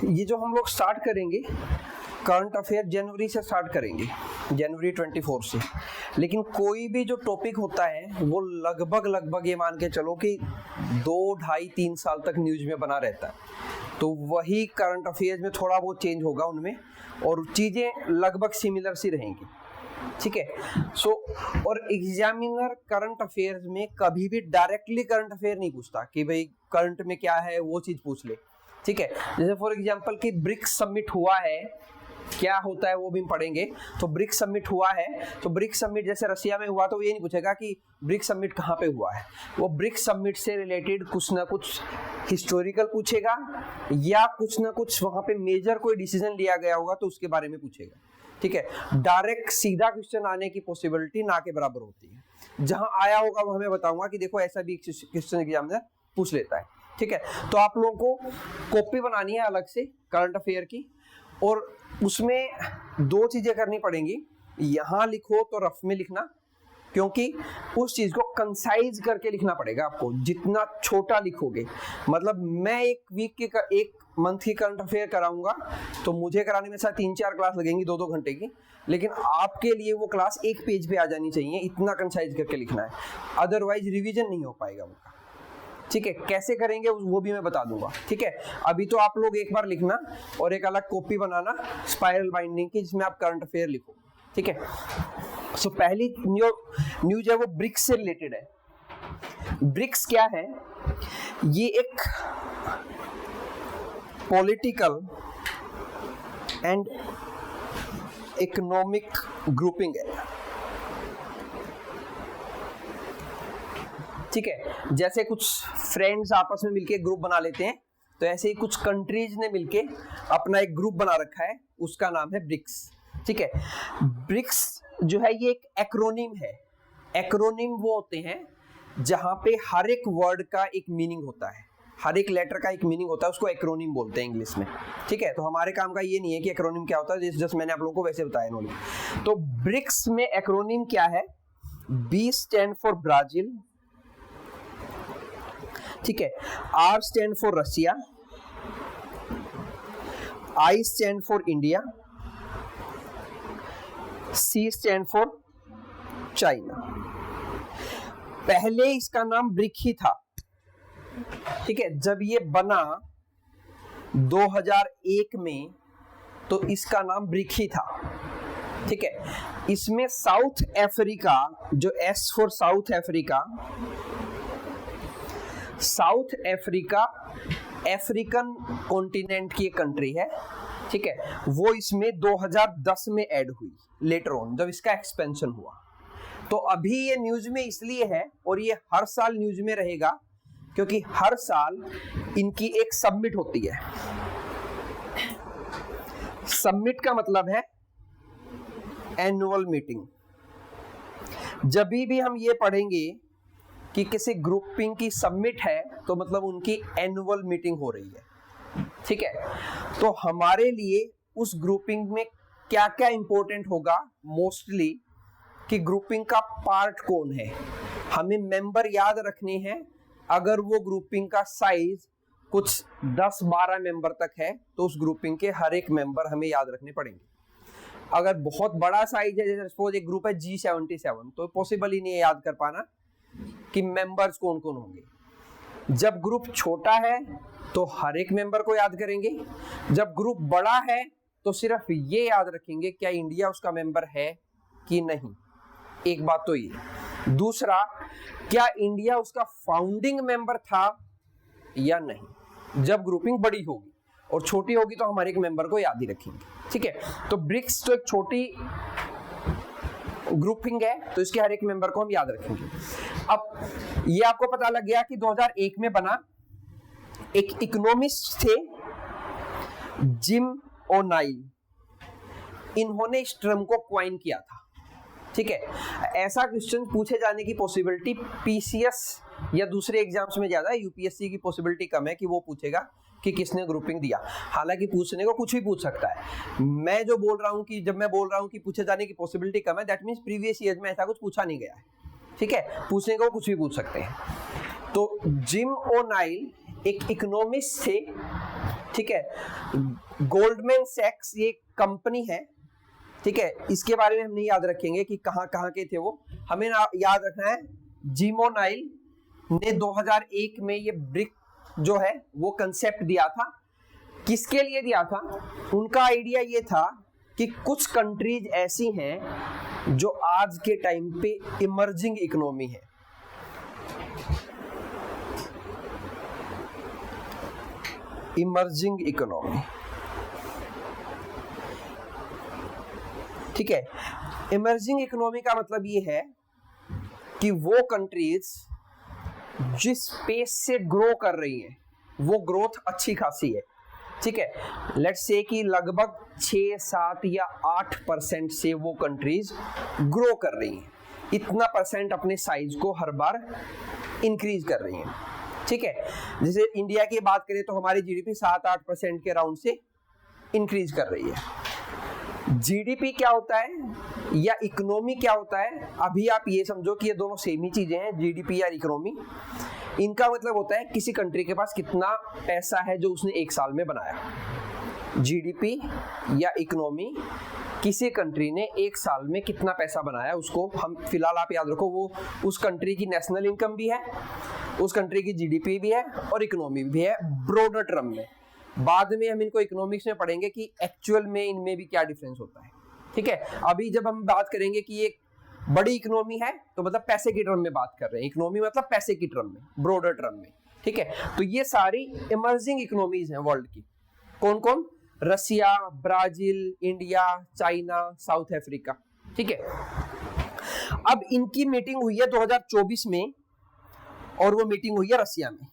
ये जो हम लोग स्टार्ट करेंगे करंट अफेयर जनवरी से स्टार्ट करेंगे, जनवरी 24 से। लेकिन कोई भी जो टॉपिक होता है वो लगभग ये मान के चलो कि 2, ढाई, 3 साल तक न्यूज में बना रहता है। तो वही करंट अफेयर्स में थोड़ा बहुत चेंज होगा उनमें, और चीज़ें लगभग सिमिलर सी रहेंगी, ठीक है। सो और एग्जामिनर करंट अफेयर्स में कभी भी डायरेक्टली करंट अफेयर नहीं पूछता कि भाई करंट में क्या है वो चीज़ पूछ ले, ठीक है। जैसे फॉर एग्जांपल कि ब्रिक्स समिट हुआ है, क्या होता है वो भी हम पढ़ेंगे। तो ब्रिक्स समिट हुआ है, तो ब्रिक्स समिट जैसे रशिया में हुआ तो ये नहीं पूछेगा कि ब्रिक्स समिट कहाँ पे हुआ है, वो ब्रिक्स समिट से रिलेटेड कुछ ना कुछ हिस्टोरिकल पूछेगा, या कुछ ना कुछ वहाँ पे मेजर कोई डिसीजन लिया गया होगा तो उसके बारे में पूछेगा, ठीक है। डायरेक्ट सीधा क्वेश्चन आने की पॉसिबिलिटी ना के बराबर होती है। जहां आया होगा वो हमें बताऊंगा कि देखो ऐसा भी क्वेश्चन एग्जामिनर पूछ लेता है, ठीक है। तो आप लोगों को कॉपी बनानी है अलग से करंट अफेयर की, और उसमें 2 चीजें करनी पड़ेंगी। यहां लिखो तो रफ में लिखना, क्योंकि उस चीज को कंसाइज करके लिखना पड़ेगा आपको। जितना छोटा लिखोगे, मतलब मैं एक मंथ की करंट अफेयर कराऊंगा तो मुझे कराने में शायद 3-4 क्लास लगेंगी 2-2 घंटे की, लेकिन आपके लिए वो क्लास 1 पेज पे आ जानी चाहिए, इतना कंसाइज करके लिखना है, अदरवाइज रिवीजन नहीं हो पाएगा उनका, ठीक है। कैसे करेंगे वो भी मैं बता दूंगा, ठीक है। अभी तो आप लोग एक बार लिखना और एक अलग कॉपी बनाना स्पाइरल बाइंडिंग की, जिसमें आप करंट अफेयर लिखो, ठीक है। सो पहली न्यूज है वो ब्रिक्स से रिलेटेड है। ब्रिक्स क्या है? ये एक पॉलिटिकल एंड इकोनॉमिक ग्रुपिंग है, ठीक है। जैसे कुछ फ्रेंड्स आपस में मिलके ग्रुप बना लेते हैं, तो ऐसे ही कुछ कंट्रीज ने मिलके अपना एक ग्रुप बना रखा है, उसका नाम है ब्रिक्स, ठीक है। ब्रिक्स जो है ये एक एक्रोनिम है। एक्रोनिम वो होते हैं जहां पे हर एक वर्ड का एक मीनिंग होता है, हर एक लेटर का एक मीनिंग होता है, उसको एक्रोनिम बोलते हैं इंग्लिश में, ठीक है। तो हमारे काम का ये नहीं है कि एक्रोनिम क्या होता है, जस्ट मैंने आप लोगों को वैसे बताया नॉलेज। तो ब्रिक्स में एक्रोनिम क्या है? B स्टैंड फॉर ब्राजील, ठीक है। R stand for Russia, I stand for India, C stand for China. पहले इसका नाम ब्रिक ही था, ठीक है। जब ये बना 2001 में तो इसका नाम ब्रिक ही था, ठीक है। इसमें साउथ अफ्रीका, जो S for south Africa, south Africa African continent की एक कंट्री है, ठीक है। वो इसमें 2010 में ऐड हुई लेटर ऑन, जब इसका एक्सपेंशन हुआ। तो अभी ये न्यूज में इसलिए है, और ये हर साल न्यूज में रहेगा, क्योंकि हर साल इनकी एक समिट होती है। समिट का मतलब है एनुअल मीटिंग। जब भी हम ये पढ़ेंगे कि किसी ग्रुपिंग की समिट है, तो मतलब उनकी एनुअल मीटिंग हो रही है, ठीक है। तो हमारे लिए उस ग्रुपिंग में क्या क्या इंपॉर्टेंट होगा, मोस्टली कि ग्रुपिंग का पार्ट कौन है, हमें मेंबर याद रखने हैं। अगर वो ग्रुपिंग का साइज कुछ 10-12 मेंबर तक है, तो उस ग्रुपिंग के हर एक मेंबर हमें याद रखने पड़ेंगे। अगर बहुत बड़ा साइज है, जैसे सपोज एक ग्रुप है G77, तो पॉसिबल ही नहीं है याद कर पाना कि मेंबर्स कौन कौन होंगे। जब ग्रुप छोटा है तो हर एक मेंबर को याद करेंगे, जब ग्रुप बड़ा है तो सिर्फ ये याद रखेंगे क्या इंडिया उसका मेंबर है कि नहीं, एक बात तो ये। दूसरा, क्या इंडिया उसका फाउंडिंग मेंबर था या नहीं। जब ग्रुपिंग बड़ी होगी, और छोटी होगी तो हमारे एक मेंबर को याद ही रखेंगे, ठीक है। तो ब्रिक्स तो एक छोटी ग्रुपिंग है, तो इसके हर एक मेंबर को हम याद रखेंगे। अब ये आपको पता लग गया कि 2001 में बना। एक इकोनॉमिस्ट थे जिम ओ'नाइल, इन्होंने इस टर्म को क्वाइन किया था, ठीक है। ऐसा क्वेश्चन पूछे जाने की पॉसिबिलिटी पीसीएस या दूसरे एग्जाम्स में ज्यादा है, यूपीएससी की पॉसिबिलिटी कम है कि वो पूछेगा कि किसने ग्रुपिंग दिया। हालांकि पूछने को कुछ भी पूछ सकता है। मैं जो बोल रहा हूं कि जब मैं बोल रहा हूं कि पूछे जाने की पॉसिबिलिटी कम है, दैट मींस प्रीवियस ईयर में ऐसा कुछ पूछा नहीं गया है, ठीक है। पूछने को कुछ भी पूछ सकते हैं। तो जिम ओ'नाइल एक इकोनॉमिस्ट थे, ठीक है, गोल्डमैन सैक्स ये कंपनी है, ठीक है, इसके बारे में हम नहीं याद रखेंगे कि कहाँ कहाँ के थे वो, हमें याद रखना है जिमोनाइल ने 2001 में ये ब्रिक जो है वो कंसेप्ट दिया था। किसके लिए दिया था? उनका आइडिया ये था कि कुछ कंट्रीज ऐसी हैं जो आज के टाइम पे इमर्जिंग इकोनॉमी है, इमर्जिंग इकोनॉमी, ठीक है। इमर्जिंग इकोनॉमी का मतलब ये है कि वो कंट्रीज जिस पेस से ग्रो कर रही हैं वो ग्रोथ अच्छी खासी है, ठीक है। लेट्स से कि लगभग 6, 7 या 8% से वो कंट्रीज ग्रो कर रही हैं, इतना परसेंट अपने साइज को हर बार इंक्रीज कर रही हैं, ठीक है। जैसे इंडिया की बात करें तो हमारी जीडीपी 7-8% के राउंड से इंक्रीज कर रही है। जीडीपी क्या होता है या इकोनॉमी क्या होता है, अभी आप ये समझो कि ये दोनों सेम ही चीजें हैं, जीडीपी या इकोनॉमी। इनका मतलब होता है किसी कंट्री के पास कितना पैसा है जो उसने एक साल में बनाया। जीडीपी या इकोनॉमी, किसी कंट्री ने एक साल में कितना पैसा बनाया उसको हम फिलहाल आप याद रखो, वो उस कंट्री की नेशनल इनकम भी है, उस कंट्री की जीडीपी भी है और इकोनॉमी भी है ब्रॉडर टर्म में। बाद में हम इनको इकोनॉमिक्स में पढ़ेंगे कि एक्चुअल में इनमें भी क्या डिफरेंस होता है, ठीक है। अभी जब हम बात करेंगे कि एक बड़ी इकोनॉमी है तो मतलब पैसे की टर्म में बात कर रहे हैं, इकोनॉमी मतलब पैसे की टर्म में, ब्रॉडर टर्म में, ठीक है। तो ये सारी इमर्जिंग इकोनॉमीज हैं वर्ल्ड की। कौन कौन? Russia, Brazil, India, China, South Africa, ठीक है। अब इनकी मीटिंग हुई है 2024 में और वो मीटिंग हुई है रसिया में,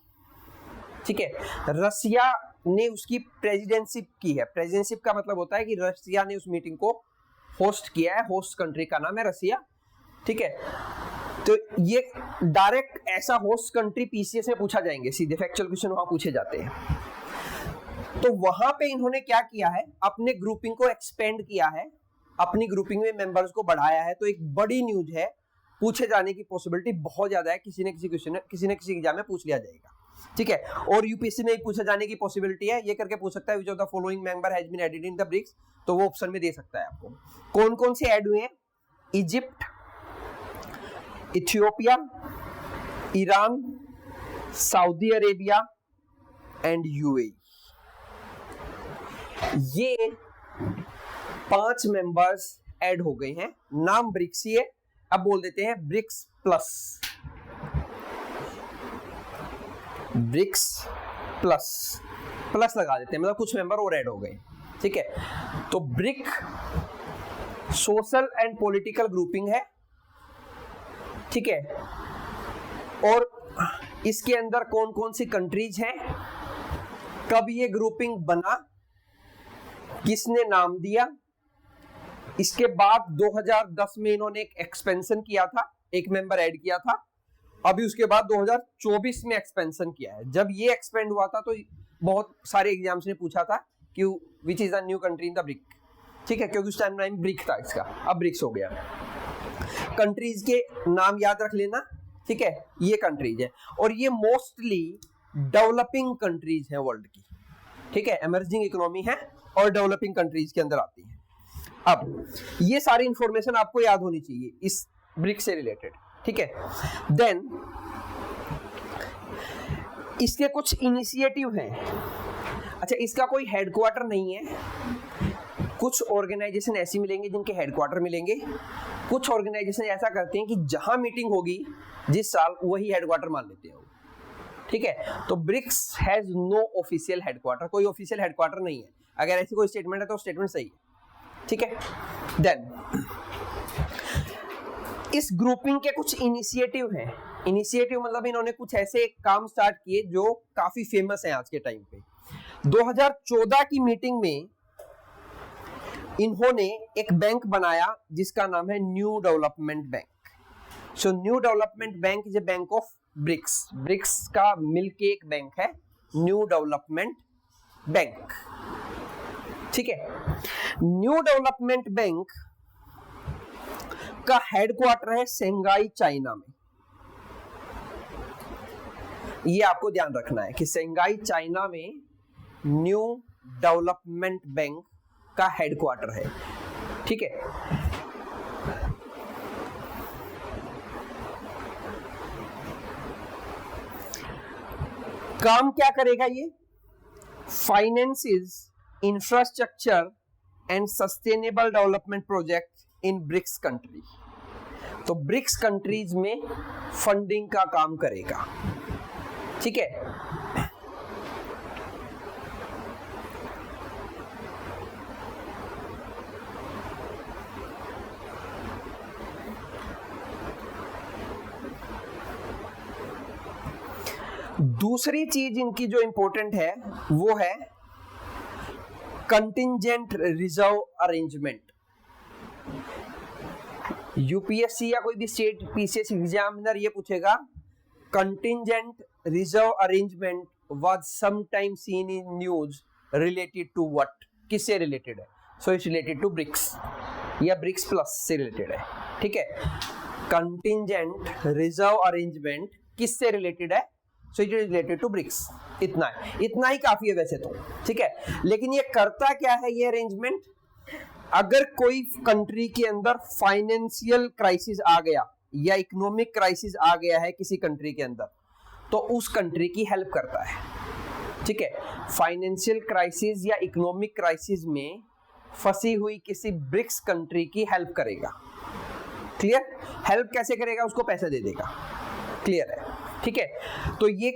ठीक है। रसिया ने उसकी प्रेसिडेंटशिप की है। प्रेसिडेंटशिप का मतलब होता है कि रसिया ने उस मीटिंग को होस्ट किया है, होस्ट कंट्री का नाम है रसिया, ठीक है। तो ये डायरेक्ट ऐसा होस्ट कंट्री पीसीएस में पूछा जाएंगे, सीधे फैक्चुअल क्वेश्चन वहां पूछे जाते हैं। तो वहां पे इन्होंने क्या किया है, अपने ग्रुपिंग को एक्सपेंड किया है, अपनी ग्रुपिंग में मेंबर्स को बढ़ाया है। तो एक बड़ी न्यूज है, पूछे जाने की पॉसिबिलिटी बहुत ज्यादा है, किसी न किसी क्वेश्चन किसी न किसी एग्जाम में पूछ लिया जाएगा, ठीक है। और यूपीएससी में पूछे जाने की पॉसिबिलिटी है, ये करके पूछ सकता है which of the following member has been added in the BRICS, तो वो ऑप्शन में दे सकता है आपको। कौन कौन से ऐड हुए हैं? Egypt, Ethiopia, Iran, Saudi Arabia and UAE. ये 5 मेंबर्स ऐड हो गए हैं, नाम ब्रिक्स ही है, अब बोल देते हैं BRICS plus, BRICS plus, plus लगा देते हैं, मतलब कुछ मेंबर और ऐड हो गए, ठीक है। तो brick social and political grouping है, ठीक है। और इसके अंदर कौन कौन सी कंट्रीज हैं, कब ये ग्रुपिंग बना, किसने नाम दिया, इसके बाद 2010 में इन्होंने एक एक्सपेंशन किया था, एक मेंबर ऐड किया था, अभी उसके बाद 2024 में एक्सपेंशन किया है। जब ये एक्सपेंड हुआ था तो बहुत सारे एग्जाम्स ने पूछा था कि which is the new country in the brick, ठीक है, क्योंकि उस टाइम नाम ब्रिक था इसका, अब ब्रिक्स हो गया। कंट्रीज के नाम याद रख लेना, ठीक है, ये कंट्रीज है और ये मोस्टली डेवलपिंग कंट्रीज हैं वर्ल्ड की, ठीक है, इमर्जिंग इकोनॉमी है और डेवलपिंग कंट्रीज के अंदर आती है। अब ये सारी इंफॉर्मेशन आपको याद होनी चाहिए इस ब्रिक्स से रिलेटेड, ठीक है। देन इसके कुछ इनिशिएटिव हैं। अच्छा, इसका कोई हेडक्वार्टर नहीं है, कुछ ऑर्गेनाइजेशन ऐसी मिलेंगे जिनके हेडक्वार्टर मिलेंगे, कुछ ऑर्गेनाइजेशन ऐसा करते हैं कि जहां मीटिंग होगी जिस साल वही हेडक्वार्टर मान लेते हैं, ठीक है। तो BRICS has no official headquarter, कोई ऑफिशियल हेडक्वार्टर नहीं है। अगर ऐसी कोई स्टेटमेंट है तो स्टेटमेंट सही है, ठीक है। देन इस ग्रुपिंग के कुछ इनिशिएटिव हैं। इनिशिएटिव मतलब इन्होंने कुछ ऐसे काम स्टार्ट किए जो काफी फेमस हैं आज के टाइम पे। 2014 की मीटिंग में इन्होंने एक बैंक बनाया जिसका नाम है new development bank. So new development bank is a bank of BRICS. BRICS का मिलके एक बैंक है न्यू डेवलपमेंट बैंक, ठीक है। न्यू डेवलपमेंट बैंक का हेडक्वार्टर है शंघाई, चाइना में। ये आपको ध्यान रखना है कि शंघाई चाइना में न्यू डेवलपमेंट बैंक का हेडक्वार्टर है, ठीक है। काम क्या करेगा ये? Finances infrastructure and sustainable development project in BRICS country. तो ब्रिक्स कंट्रीज में फंडिंग का काम करेगा, ठीक है। दूसरी चीज इनकी जो इंपॉर्टेंट है वो है कंटिंजेंट रिजर्व अरेंजमेंट। यूपीएससी या कोई भी स्टेट पीसीएस एग्जामिनर ये पूछेगा contingent reserve arrangement was sometime seen in news related to what, किससे रिलेटेड है? So it's related to BRICS या ब्रिक्स प्लस से रिलेटेड है, ठीक है। कंटिंजेंट रिजर्व अरेंजमेंट किससे रिलेटेड है? So it is related to BRICS. इतना है, इतना ही काफी है वैसे तो, ठीक है। लेकिन ये करता क्या है ये अरेंजमेंट? अगर कोई कंट्री के अंदर फाइनेंशियल क्राइसिस आ गया या इकोनॉमिक क्राइसिस आ गया है किसी कंट्री के अंदर, तो उस कंट्री की हेल्प करता है, ठीक है। फाइनेंशियल क्राइसिस या इकोनॉमिक क्राइसिस में फंसी हुई किसी ब्रिक्स कंट्री की हेल्प करेगा। क्लियर? हेल्प कैसे करेगा? उसको पैसे दे देगा। क्लियर है, ठीक है। तो ये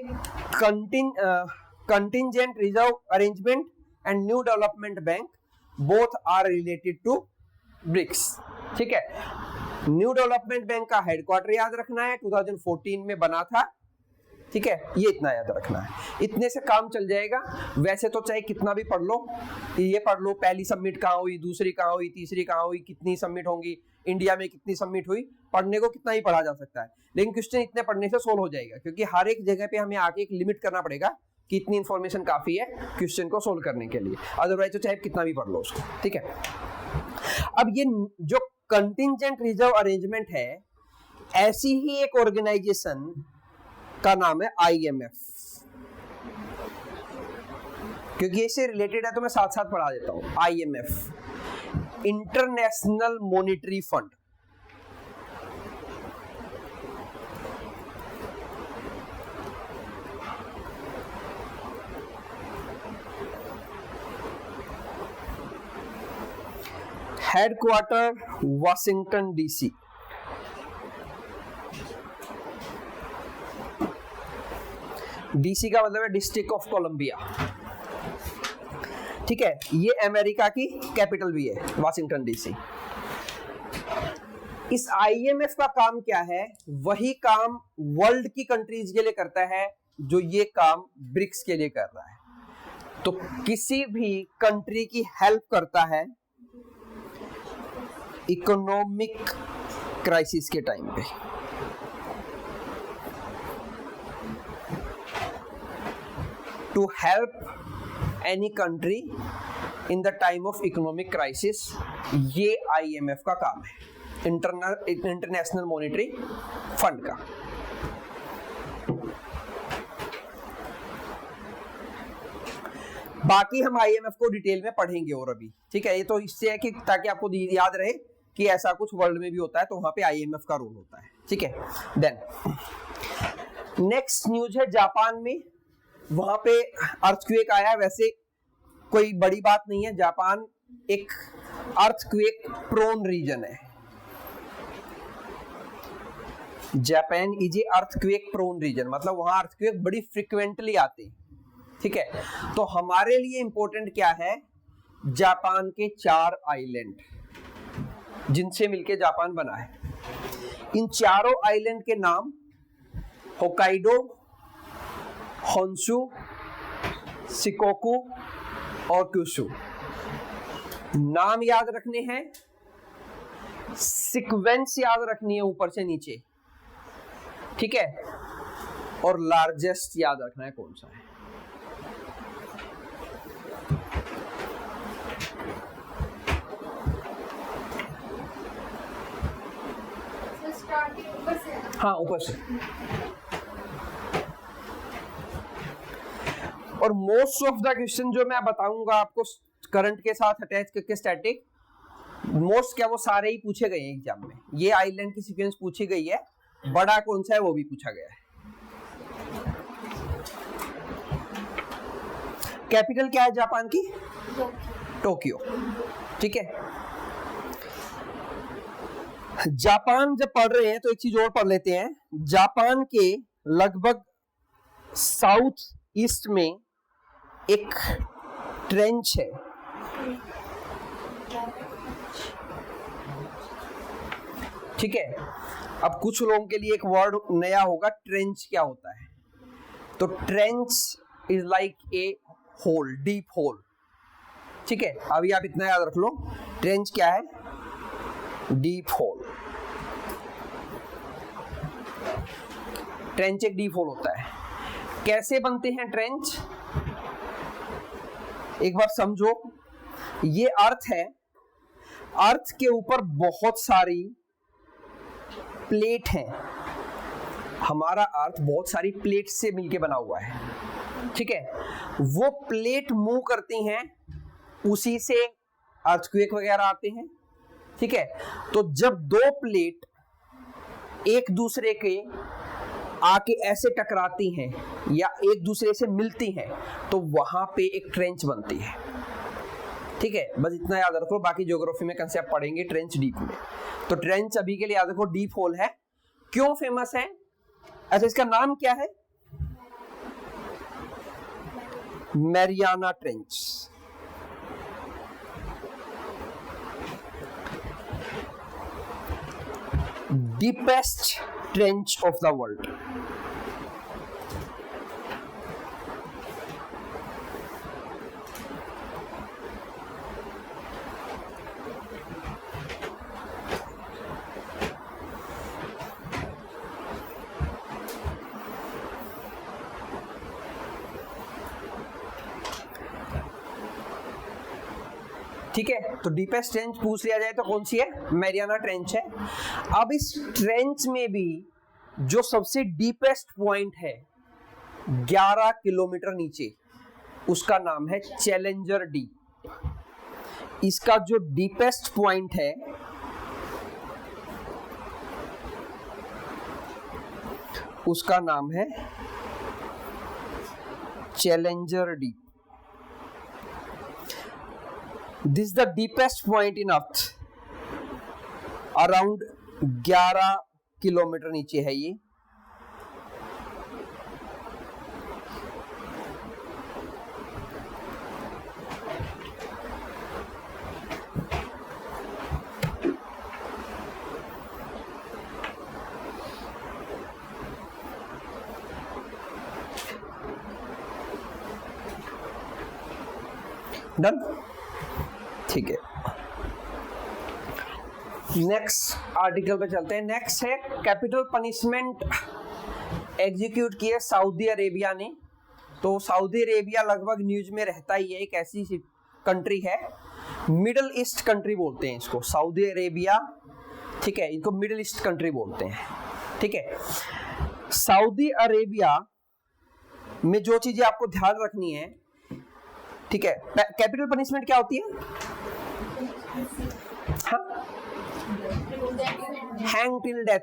contingent reserve arrangement and new development bank both are related to BRICS, ठीक है। न्यू डेवलपमेंट बैंक का हेडक्वार्टर याद रखना है, 2014 में बना था, ठीक है। ये इतना याद रखना है, इतने से काम चल जाएगा। वैसे तो चाहे कितना भी पढ़ लो, ये पढ़ लो पहली सबमिट कहाँ हुई, दूसरी कहाँ हुई, तीसरी कहाँ हुई, कितनी सबमिट होंगी, इंडिया में कितनी सबमिट हुई, पढ़ने को कितना ही पढ़ा जा सकता है, लेकिन क्वेश्चन इतने पढ़ने से सोल्व हो जाएगा, क्योंकि हर एक जगह पे हमें आके एक लिमिट करना पड़ेगा कि इतनी इन्फॉर्मेशन काफी है क्वेश्चन को सोल्व करने के लिए, अदरवाइज तो चाहे कितना भी पढ़ लो उसको, ठीक है। अब ये जो कंटिंजेंट रिजर्व अरेंजमेंट है, ऐसी ही एक ऑर्गेनाइजेशन का नाम है आईएमएफ। क्योंकि इससे रिलेटेड है तो मैं साथ साथ पढ़ा देता हूं। IMF, international monetary fund. Headquarter Washington DC. DC का मतलब है डिस्ट्रिक्ट ऑफ कोलंबिया, ठीक है। ये अमेरिका की कैपिटल भी है, वाशिंगटन डीसी। इस आईएमएफ का काम क्या है? वही काम वर्ल्ड की कंट्रीज के लिए करता है जो ये काम ब्रिक्स के लिए कर रहा है। तो किसी भी कंट्री की हेल्प करता है इकोनॉमिक क्राइसिस के टाइम पे। To help any country in the time of economic crisis, ये आईएमएफ का काम है, इंटरनेशनल मॉनेटरी फंड का। बाकी हम आईएमएफ को डिटेल में पढ़ेंगे और अभी, ठीक है। ये तो इससे है कि ताकि आपको याद रहे कि ऐसा कुछ वर्ल्ड में भी होता है तो वहां पे आईएमएफ का रोल होता है, ठीक है। देन नेक्स्ट न्यूज है जापान में, वहां पे अर्थक्वेक आया है। वैसे कोई बड़ी बात नहीं है, जापान एक अर्थक्वेक प्रोन रीजन है। Japan is a earthquake prone region, मतलब वहां अर्थक्वेक बड़ी फ्रिक्वेंटली आते हैं, ठीक है। तो हमारे लिए इंपॉर्टेंट क्या है? जापान के 4 आइलैंड जिनसे मिलके जापान बना है। इन चारों आइलैंड के नाम होकाइडो, होन्शु, शिकोकू और क्यूशु। नाम याद रखने हैं, सीक्वेंस याद रखनी है ऊपर से नीचे, ठीक है। और लार्जेस्ट याद रखना है कौन सा है। हाँ ऊपर से। और मोस्ट ऑफ द क्वेश्चन जो मैं बताऊंगा आपको करंट के साथ अटैच करके स्टैटिक, मोस्ट क्या वो सारे ही पूछे गए हैं एग्जाम में। ये आइलैंड की सीक्वेंस पूछी गई है, बड़ा कौन सा है वो भी पूछा गया है। कैपिटल क्या है जापान की? टोक्यो। ठीक है, जापान जब पढ़ रहे हैं तो एक चीज और पढ़ लेते हैं। जापान के लगभग साउथ ईस्ट में एक ट्रेंच है, ठीक है। अब कुछ लोगों के लिए एक वर्ड नया होगा, ट्रेंच क्या होता है। तो trench is like a hole, deep hole, ठीक है। अभी आप इतना याद रख लो, ट्रेंच क्या है? Deep whole. ट्रेंच एक डीप होल होता है। कैसे बनते हैं ट्रेंच? एक बार समझो, ये अर्थ है, अर्थ के ऊपर बहुत सारी प्लेट हैं। हमारा अर्थ बहुत सारी प्लेट से मिलके बना हुआ है, ठीक है। वो प्लेट मूव करती हैं, उसी से अर्थक्वेक वगैरह आते हैं, ठीक है। तो जब दो प्लेट एक दूसरे के आके ऐसे टकराती हैं या एक दूसरे से मिलती हैं तो वहां पे एक ट्रेंच बनती है, ठीक है। बस इतना याद रखो, बाकी ज्योग्राफी में कंसेप्ट पढ़ेंगे ट्रेंच डीप में। तो ट्रेंच अभी के लिए याद रखो, डीप होल है। क्यों फेमस है? अच्छा, इसका नाम क्या है? Mariana trench. Deepest trench of the world. ठीक है, तो डीपेस्ट ट्रेंच पूछ लिया जाए तो कौन सी है? मैरियाना ट्रेंच है। अब इस ट्रेंच में भी जो सबसे डीपेस्ट पॉइंट है 11 किलोमीटर नीचे, उसका नाम है चैलेंजर डीप। इसका जो डीपेस्ट पॉइंट है उसका नाम है challenger deep. This is the deepest point in Earth. Around 11 kilometre नीचे है ये। डन, ठीक है। नेक्स्ट आर्टिकल पे चलते हैं। नेक्स्ट है कैपिटल पनिशमेंट एग्जीक्यूट किए सऊदी अरेबिया ने। तो सऊदी अरेबिया लगभग न्यूज में रहता ही है, एक ऐसी कंट्री है, मिडल ईस्ट कंट्री बोलते हैं इसको, सऊदी अरेबिया, ठीक है। इनको मिडल ईस्ट कंट्री बोलते हैं, ठीक है। सऊदी अरेबिया में जो चीजें आपको ध्यान रखनी है, ठीक है। कैपिटल पनिशमेंट क्या होती है? हैंग टिल डेथ,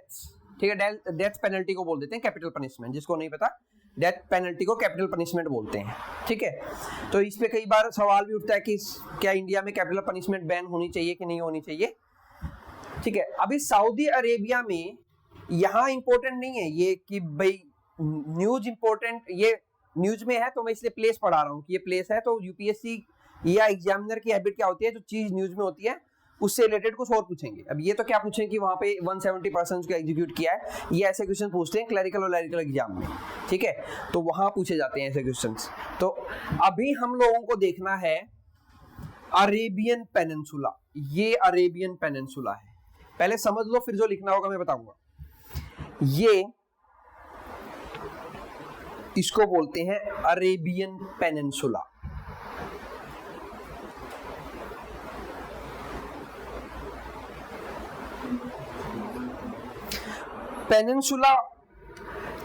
ठीक है। डेथ पेनल्टी को बोल देते हैं कैपिटल पनिशमेंट। जिसको नहीं पता, डेथ पेनल्टी को कैपिटल पनिशमेंट बोलते हैं, ठीक है। तो इस पे कई बार सवाल भी उठता है कि क्या इंडिया में कैपिटल पनिशमेंट बैन होनी चाहिए कि नहीं होनी चाहिए, ठीक है। अभी सऊदी अरेबिया में यहाँ इंपॉर्टेंट नहीं है ये कि भाई न्यूज इंपॉर्टेंट, ये न्यूज में है तो मैं इसलिए प्लेस पढ़ा रहा हूँ कि ये प्लेस है। तो यूपीएससी या एग्जामिनर की हैबिट क्या होती है, जो चीज न्यूज में होती है उससे रिलेटेड कुछ और पूछेंगे। अब ये तो क्या पूछेंगे कि वहां पे 170% को एग्जीक्यूट किया है, ये ऐसे क्वेश्चन पूछते हैं क्लरिकल और लैरिकल एग्जाम में, ठीक है। तो वहां पूछे जाते हैं ऐसे क्वेश्चंस। तो अभी हम लोगों को देखना है अरेबियन पेनिनसुला। ये अरेबियन पेनिनसुला है, पहले समझ लो फिर जो लिखना होगा मैं बताऊंगा। ये इसको बोलते हैं अरेबियन पेनिनसुला। पेनिनसुला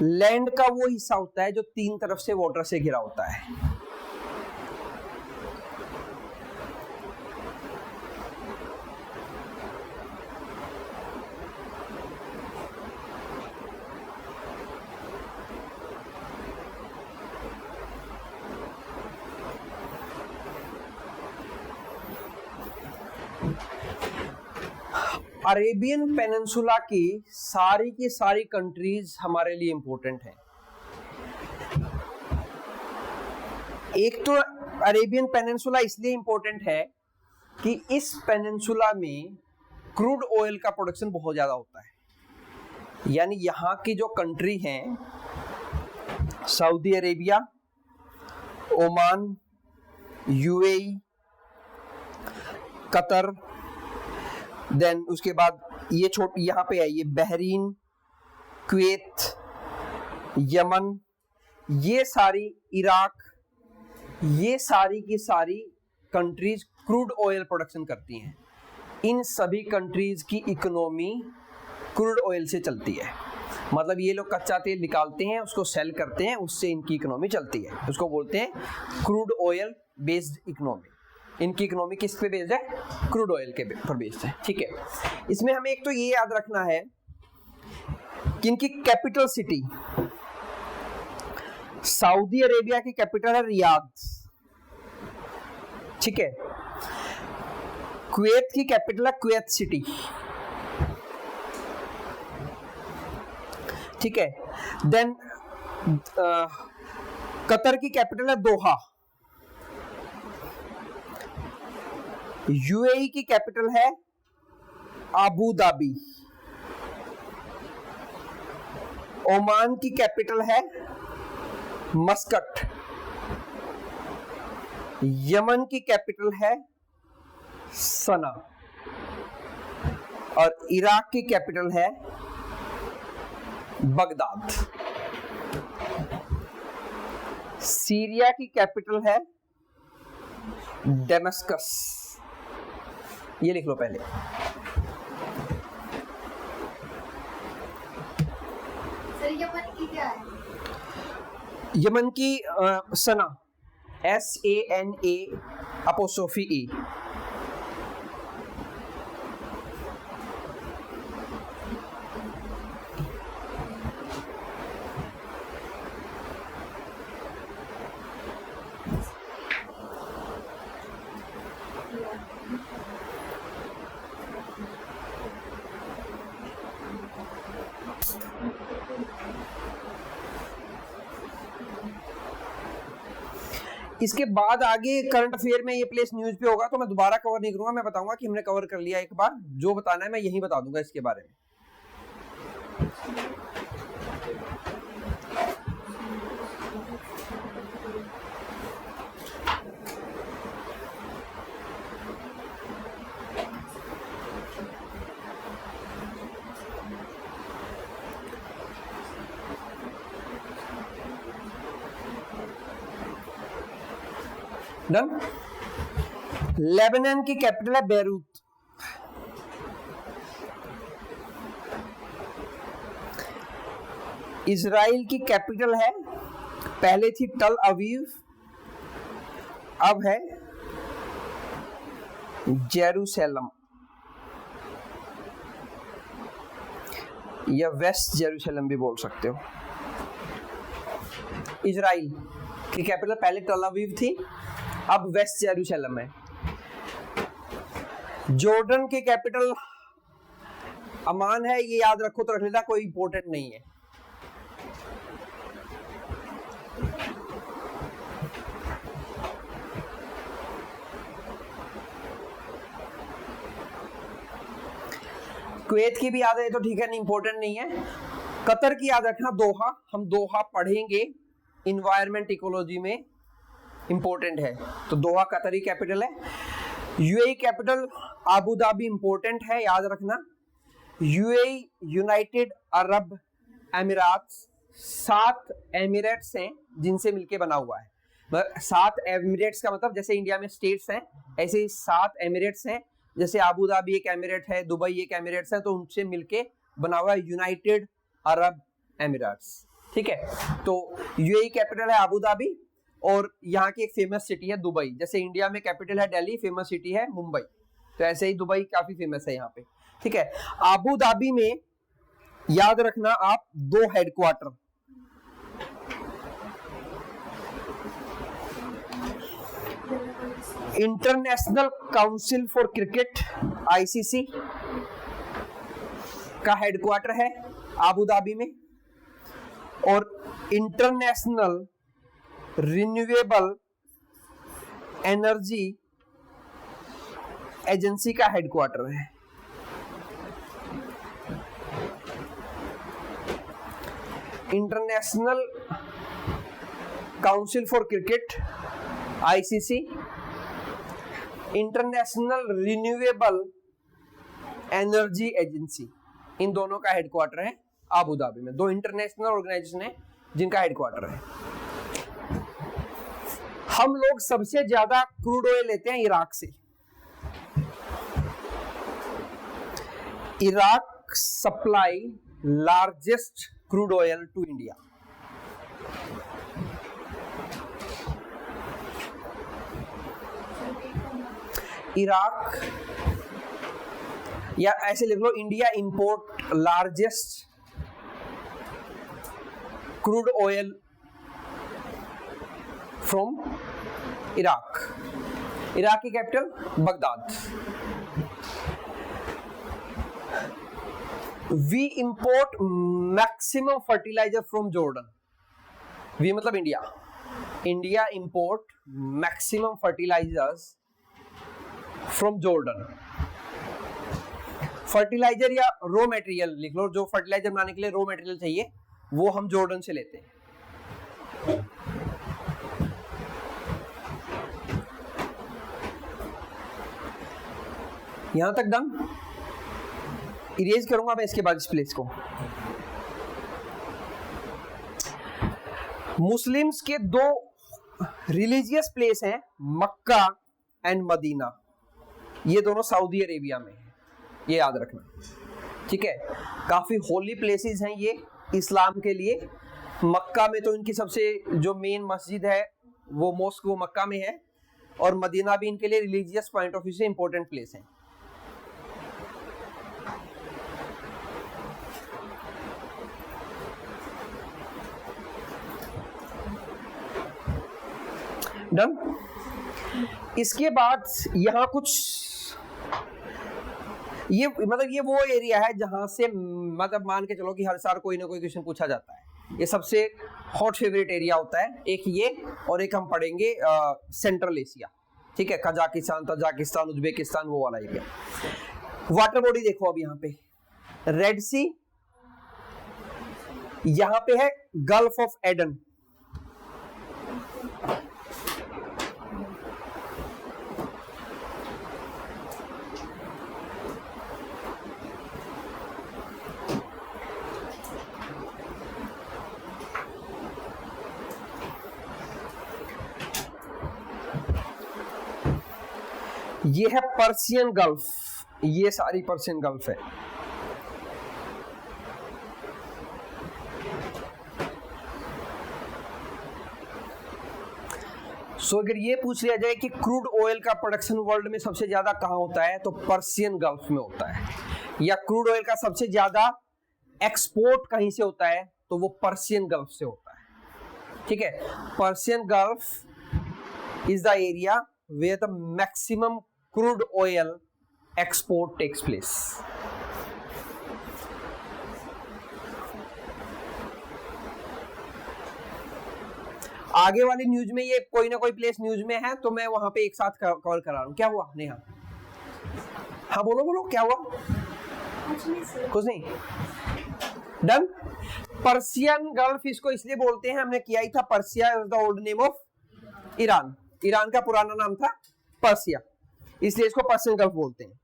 लैंड का वो हिस्सा होता है जो तीन तरफ से वाटर से घिरा होता है, अरेबियन पेनिनसुला की सारी कंट्रीज हमारे लिए इंपॉर्टेंट है। एक तो अरेबियन पेनिनसुला इसलिए इंपॉर्टेंट है कि इस पेनिनसुला में क्रूड ऑयल का प्रोडक्शन बहुत ज्यादा होता है। यानी यहाँ की जो कंट्री हैं, Saudi Arabia, Oman, UAE, Qatar, then उसके बाद ये यहाँ पे है ये बहरीन, कुवैत, यमन, ये सारी, इराक, ये सारी की सारी कंट्रीज क्रूड ऑयल प्रोडक्शन करती हैं। इन सभी कंट्रीज की इकोनॉमी क्रूड ऑयल से चलती है। मतलब ये लोग कच्चा तेल निकालते हैं, उसको सेल करते हैं, उससे इनकी इकोनॉमी चलती है। उसको बोलते हैं क्रूड ऑयल बेस्ड इकोनॉमी। इनकी इकोनॉमी किस पे बेस्ड है? क्रूड ऑयल के पर बेस्ड है। ठीक है, इसमें हमें एक तो ये याद रखना है कि इनकी कैपिटल सिटी, सऊदी अरेबिया की कैपिटल है रियाद। ठीक है, कुवैत की कैपिटल है कुवैत सिटी। ठीक है, देन कतर की कैपिटल है दोहा। यूएई की कैपिटल है अबू धाबी। ओमान की कैपिटल है मस्कट। यमन की कैपिटल है सना। और इराक की कैपिटल है बगदाद। सीरिया की कैपिटल है डेमस्कस। ये लिख लो पहले। सर यमन की क्या है? यमन की सना, SANA''E। इसके बाद आगे करंट अफेयर में ये प्लेस न्यूज पे होगा, तो मैं दोबारा कवर नहीं करूंगा। मैं बताऊंगा कि हमने कवर कर लिया एक बार। जो बताना है मैं यही बता दूंगा इसके बारे में। डन। लेबनान की कैपिटल है बेरूत। इजराइल की कैपिटल है, पहले थी टल अवीव, अब है जेरूसलम या वेस्ट जेरूसलम भी बोल सकते हो। इजराइल की कैपिटल पहले टल अवीव थी, अब वेस्ट जेरूसलम है। जॉर्डन की कैपिटल अमान है, ये याद रखो तो रख लेना, कोई इंपॉर्टेंट नहीं है। कुवैत की भी याद है तो ठीक है, नहीं इंपॉर्टेंट नहीं है। कतर की याद रखना दोहा, हम दोहा पढ़ेंगे इन्वायरमेंट इकोलॉजी में, इंपॉर्टेंट है। तो दोहा कतरी कैपिटल है। UAE capital Abu Dhabi important है, याद रखना। यूएई यूनाइटेड अरब एमिराट्स, 7 एमिरेट्स हैं जिनसे मिलके बना हुआ है। 7 एमिरेट्स का मतलब जैसे इंडिया में स्टेट्स हैं, ऐसे ही 7 एमिरेट्स हैं। जैसे अबू धाबी एक एमिरेट है, दुबई एक एमिरेट्स है, तो उनसे मिलके बना हुआ है यूनाइटेड अरब एमिरेट्स। ठीक है, तो यूएई कैपिटल है अबू धाबी और यहाँ की एक फेमस सिटी है दुबई। जैसे इंडिया में कैपिटल है दिल्ली, फेमस सिटी है मुंबई, तो ऐसे ही दुबई काफी फेमस है यहाँ पे। ठीक है, अबू धाबी में याद रखना आप 2 headquarter, International Council for Cricket ICC का हेडक्वार्टर है आबू धाबी में, और इंटरनेशनल रिन्यूएबल एनर्जी एजेंसी का हेडक्वार्टर है International Council for Cricket ICC, International Renewable Energy Agency, इन दोनों का हेडक्वार्टर है आबू धाबी में। दो इंटरनेशनल ऑर्गेनाइजेशन है जिनका हेडक्वार्टर है। हम लोग सबसे ज्यादा क्रूड ऑयल लेते हैं इराक से। Iraq supply largest crude oil to India. Iraq, या ऐसे लिख लो, India import largest crude oil from Iraq. Iraq की capital Baghdad. We import maximum fertiliser from Jordan. We मतलब India. India import maximum fertilisers from Jordan. Fertiliser या raw material लिख लो, जो फर्टिलाइजर बनाने के लिए रॉ मटेरियल चाहिए वो हम जॉर्डन से लेते हैं। यहां तक डन। इरेज करूंगा मैं इसके बाद इस प्लेस को। मुस्लिम्स के दो रिलीजियस प्लेस हैं, मक्का एंड मदीना। ये दोनों सऊदी अरेबिया में है, ये याद रखना, ठीक है। काफी होली प्लेसेस हैं ये इस्लाम के लिए। मक्का में तो इनकी सबसे जो मेन मस्जिद है वो मोस्क वो मक्का में है, और मदीना भी इनके लिए रिलीजियस पॉइंट ऑफ व्यू से इंपॉर्टेंट प्लेस है। डन। इसके बाद यहां कुछ ये मतलब ये वो एरिया है जहां से मतलब मान के चलो कि हर साल कोई ना कोई क्वेश्चन पूछा जाता है। ये सबसे हॉट फेवरेट एरिया होता है, एक ये और एक हम पढ़ेंगे सेंट्रल एशिया, ठीक है। कजाकिस्तान, तजाकिस्तान, उज्बेकिस्तान, वो वाला एरिया। वाटर बॉडी देखो अब यहाँ पे रेड सी, यहाँ पे है गल्फ ऑफ एडन। ये है पर्शियन गल्फ, ये सारी पर्शियन गल्फ है। सो अगर ये पूछ लिया जाए कि क्रूड ऑयल का प्रोडक्शन वर्ल्ड में सबसे ज्यादा कहां होता है, तो पर्शियन गल्फ में होता है। या क्रूड ऑयल का सबसे ज्यादा एक्सपोर्ट कहीं से होता है, तो वो पर्शियन गल्फ से होता है, ठीक है। Persian gulf is the area where the maximum crude oil export takes place. आगे वाली न्यूज में ये कोई ना कोई प्लेस न्यूज में है, तो मैं वहां पे एक साथ कवर करा रहा हूं। क्या हुआ नेहा? हाँ बोलो बोलो, क्या हुआ? कुछ नहीं। डन। पर्शियन गल्फ इसको इसलिए बोलते हैं, हमने किया ही था, Persia is the old name of Iran. Iran का पुराना नाम था पर्सिया, इसलिए इसको पर्शियन गल्फ बोलते हैं।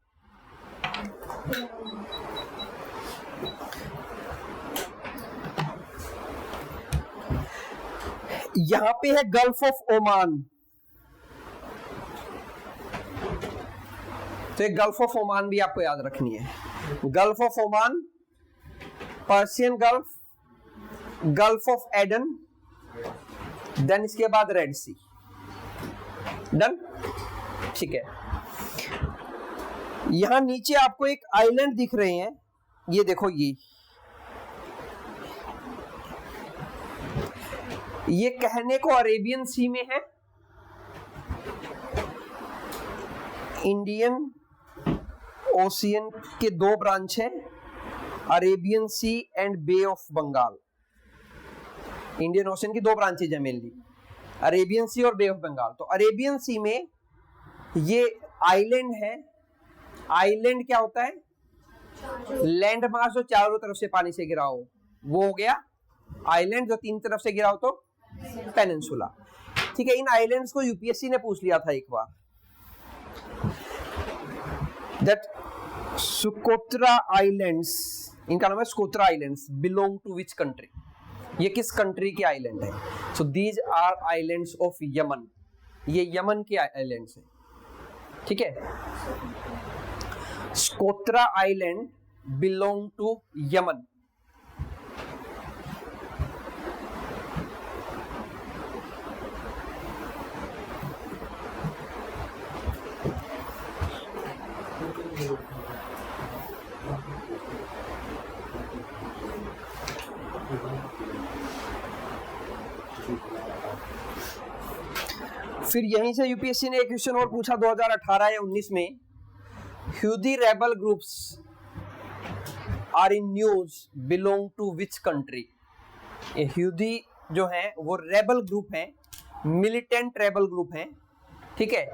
यहां पे है गल्फ ऑफ ओमान। तो एक गल्फ ऑफ ओमान भी आपको याद रखनी है। Gulf of Oman, Persian gulf, gulf of Aden, then इसके बाद रेड सी। डन, ठीक है। यहां नीचे आपको एक आइलैंड दिख रहे हैं, ये देखो, ये कहने को अरेबियन सी में है, इंडियन ओशियन के दो ब्रांच हैं, Arabian sea and bay of Bengal. Indian ocean की दो ब्रांचेज हैं मेनली, अरेबियन सी और बे ऑफ बंगाल। तो अरेबियन सी में ये आइलैंड है। आइलैंड क्या होता है? लैंड मास जो चारों तरफ से पानी से गिरा हो वो हो गया आइलैंड, जो तीन तरफ से गिरा हो तो पेनिनसुला। ठीक है, इन आइलैंड्स को यूपीएससी ने पूछ लिया था एक बार, दैट सुकोत्रा आइलैंड्स, इनका नाम है Socotra islands, belong to which country? ये किस कंट्री के आइलैंड है? So these are islands of Yemen, ये यमन के आइलैंड्स हैं। ठीक है, Socotra island belong to Yemen. फिर यहीं से यूपीएससी ने एक क्वेश्चन और पूछा 2018 या 19 में, Houthi rebel groups are in news belong to which country? ये ह्यूदी जो है वो रेबल ग्रुप हैं, मिलिटेंट रेबल ग्रुप हैं। ठीक है,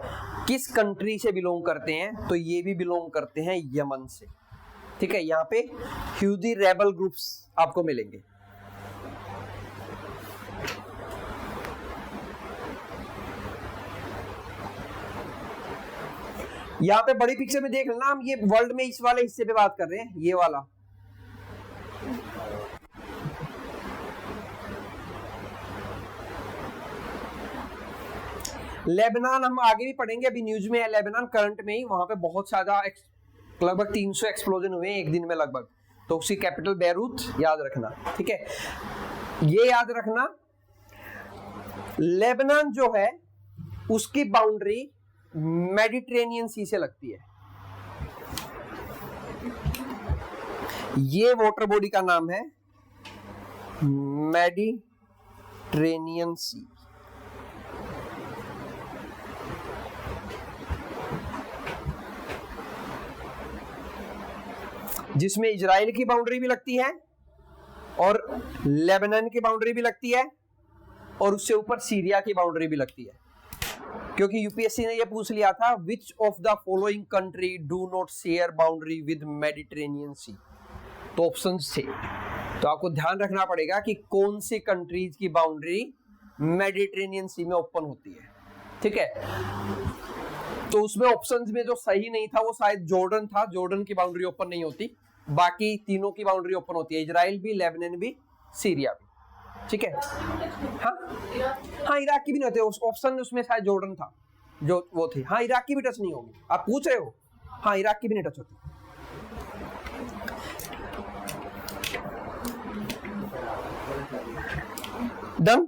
किस कंट्री से बिलोंग करते हैं? तो ये भी बिलोंग करते हैं यमन से। ठीक है, यहाँ पे ह्यूदी रेबल ग्रुप्स आपको मिलेंगे। यहाँ पे बड़ी पिक्चर में देख लेना, हम ये वर्ल्ड में इस वाले हिस्से पे बात कर रहे हैं, ये वाला। लेबनान हम आगे भी पढ़ेंगे, अभी न्यूज में है लेबनान करंट में ही, वहां पे बहुत ज्यादा लगभग 300 एक्सप्लोजन हुए एक दिन में लगभग, तो उसकी कैपिटल बैरूत याद रखना। ठीक है, ये याद रखना लेबनान जो है उसकी बाउंड्री मेडिटेरेनियन सी से लगती है। ये वाटर बॉडी का नाम है मेडिटेरेनियन सी। जिसमें इजराइल की बाउंड्री भी लगती है और लेबनान की बाउंड्री भी लगती है और उससे ऊपर सीरिया की बाउंड्री भी लगती है। क्योंकि यूपीएससी ने यह पूछ लिया था, which of the following country do not share boundary with Mediterranean Sea? तो ऑप्शंस थे, तो आपको ध्यान रखना पड़ेगा कि कौन सी कंट्रीज की बाउंड्री मेडिटेरेनियन सी में ओपन होती है। ठीक है, तो उसमें ऑप्शंस में जो सही नहीं था वो शायद जॉर्डन था, जॉर्डन की बाउंड्री ओपन नहीं होती, बाकी तीनों की बाउंड्री ओपन होती है, इजराइल भी, लेबनान भी, सीरिया भी। ठीक है, हाँ इराक की भी नहीं होती, ऑप्शन उसमें शायद जॉर्डन था जो वो थी। हाँ, इराक की भी टच नहीं होगी, आप पूछ रहे हो। हाँ, इराक की भी नहीं टच होती। डन।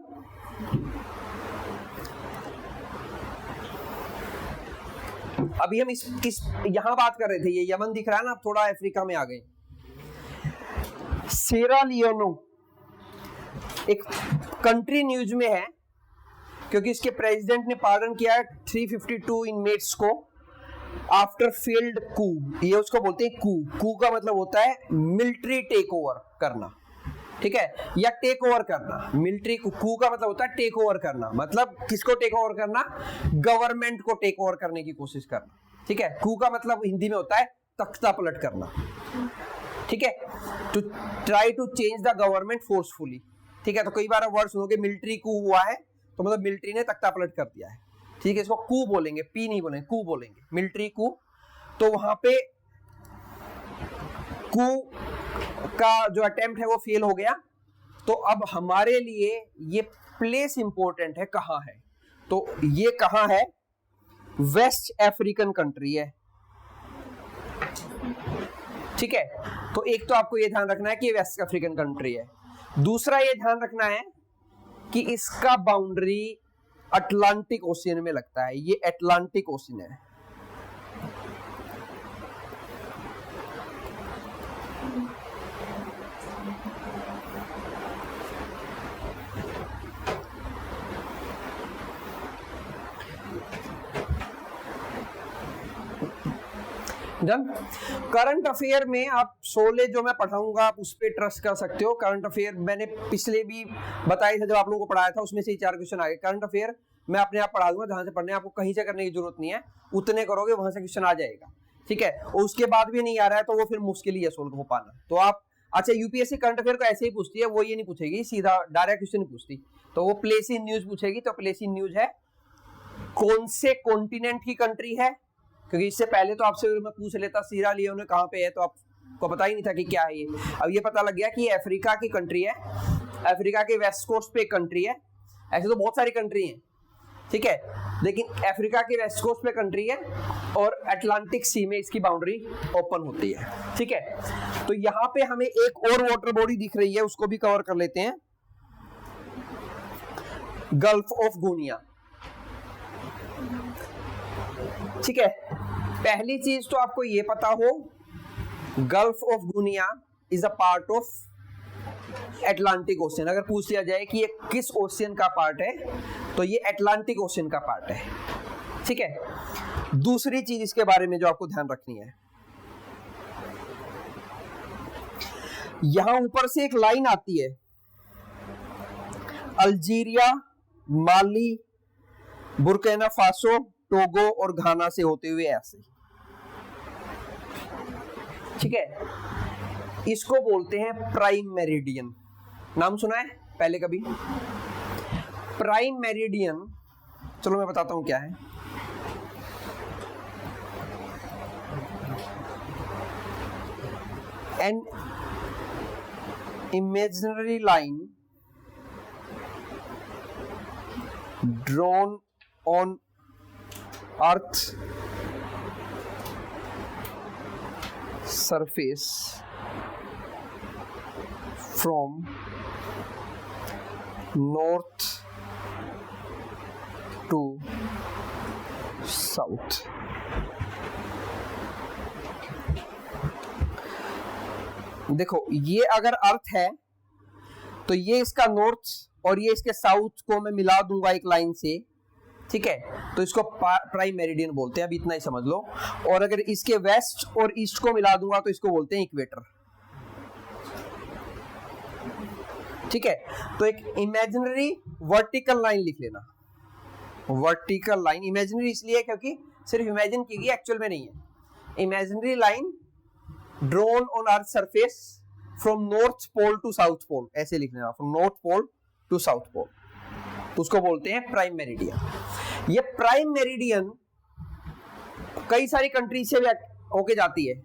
अभी हम किस यहां बात कर रहे थे, ये यमन दिख रहा है ना, अब थोड़ा अफ्रीका में आ गए। सेरा लियोनो एक कंट्री न्यूज में है क्योंकि इसके प्रेसिडेंट ने पार्डन किया है 352 इनमेट्स को आफ्टर फेल्ड कू। ये उसको बोलते हैं कू। कू का मतलब होता है मिलिट्री टेक ओवर करना। ठीक है, या टेक ओवर करना। मिलिट्री कू का मतलब होता है टेक ओवर करना, मतलब किसको टेक ओवर करना? गवर्नमेंट को टेक ओवर करने की कोशिश करना। ठीक है, कू का मतलब हिंदी में होता है तख्ता पलट करना। ठीक है, to try to change the government forcefully. ठीक है, तो कई बार वर्ड सुनोगे मिलिट्री कू हुआ है तो मतलब मिलिट्री ने तख्ता पलट कर दिया है। ठीक है, इसको कू बोलेंगे, पी नहीं बोलेंगे, कू बोलेंगे, मिलिट्री कू। तो वहां पे कू का जो अटेम्प्ट है वो फेल हो गया। तो अब हमारे लिए ये प्लेस इंपॉर्टेंट है, कहां है? तो ये कहां है? वेस्ट अफ्रीकन कंट्री है। ठीक है, तो एक तो आपको ये ध्यान रखना है कि ये वेस्ट अफ्रीकन कंट्री है। दूसरा ये ध्यान रखना है कि इसका बाउंड्री अटलांटिक ओशियन में लगता है। ये अटलांटिक ओशियन है। डन। करंट अफेयर में आप 16 जो मैं पढ़ाऊंगा आप उस पर ट्रस्ट कर सकते हो। करंट अफेयर मैंने पिछले भी बताया था जब आप लोगों को पढ़ाया था, उसमें से ही 4 क्वेश्चन आ गए। करंट अफेयर मैं अपने आप पढ़ा दूंगा, जहां से पढ़ने आपको कहीं से करने की जरूरत नहीं है, उतने करोगे वहां से क्वेश्चन आ जाएगा, ठीक है। और उसके बाद भी नहीं आ रहा है तो वो फिर मुश्किल ही है सोल्व हो पाना। तो आप अच्छा यूपीएससी करंट अफेयर को ऐसे ही पूछती है, वो ये नहीं पूछेगी सीधा डायरेक्ट क्वेश्चन नहीं पूछती, तो वो प्लेस इन न्यूज पूछेगी। तो प्लेस इन न्यूज है कौन से कॉन्टिनेंट की कंट्री है, क्योंकि इससे पहले तो आपसे मैं पूछ लेता सीरा लियोन कहाँ पे है, तो आपको पता ही नहीं था कि क्या है ये। अब ये पता लग गया कि ये अफ्रीका की कंट्री है, अफ्रीका के वेस्ट कोस्ट पे कंट्री है। ऐसे तो बहुत सारी कंट्री हैं, ठीक है, लेकिन अफ्रीका के वेस्ट कोस्ट पे कंट्री है और अटलांटिक सी में इसकी बाउंड्री ओपन होती है, ठीक है। तो यहाँ पे हमें एक और वाटर बॉडी दिख रही है, उसको भी कवर कर लेते हैं, गल्फ ऑफ गुनिया, ठीक है। पहली चीज तो आपको ये पता हो, Gulf of Guinea is a part of Atlantic Ocean. अगर पूछ लिया जाए कि ये किस ओशियन का पार्ट है, तो ये अटलांटिक ओशियन का पार्ट है, ठीक है। दूसरी चीज इसके बारे में जो आपको ध्यान रखनी है, यहां ऊपर से एक लाइन आती है, अल्जीरिया, माली, बुर्किना फासो, टोगो और घाना से होते हुए ऐसे, ठीक है। इसको बोलते हैं प्राइम मेरिडियन। नाम सुना है पहले कभी? प्राइम मेरिडियन, चलो मैं बताता हूं क्या है। An imaginary line drawn on earth surface from north to south। देखो ये अगर अर्थ है तो ये इसका नॉर्थ और ये इसके साउथ को मैं मिला दूंगा एक लाइन से, ठीक है, तो इसको प्राइम मेरिडियन बोलते हैं, अब इतना ही समझ लो। और अगर इसके वेस्ट और ईस्ट को मिला दूंगा तो इसको बोलते हैं इक्वेटर, ठीक है। तो एक इमेजिनरी वर्टिकल लाइन लिख लेना, वर्टिकल लाइन इमेजिनरी इसलिए क्योंकि सिर्फ इमेजिन की गई, एक्चुअल में नहीं है। Imaginary line drawn on earth surface from north pole to south pole, ऐसे लिख लेना, from north pole to south pole, तो उसको बोलते हैं प्राइम मेरिडियन। ये प्राइम मेरिडियन कई सारी कंट्री से होके जाती है।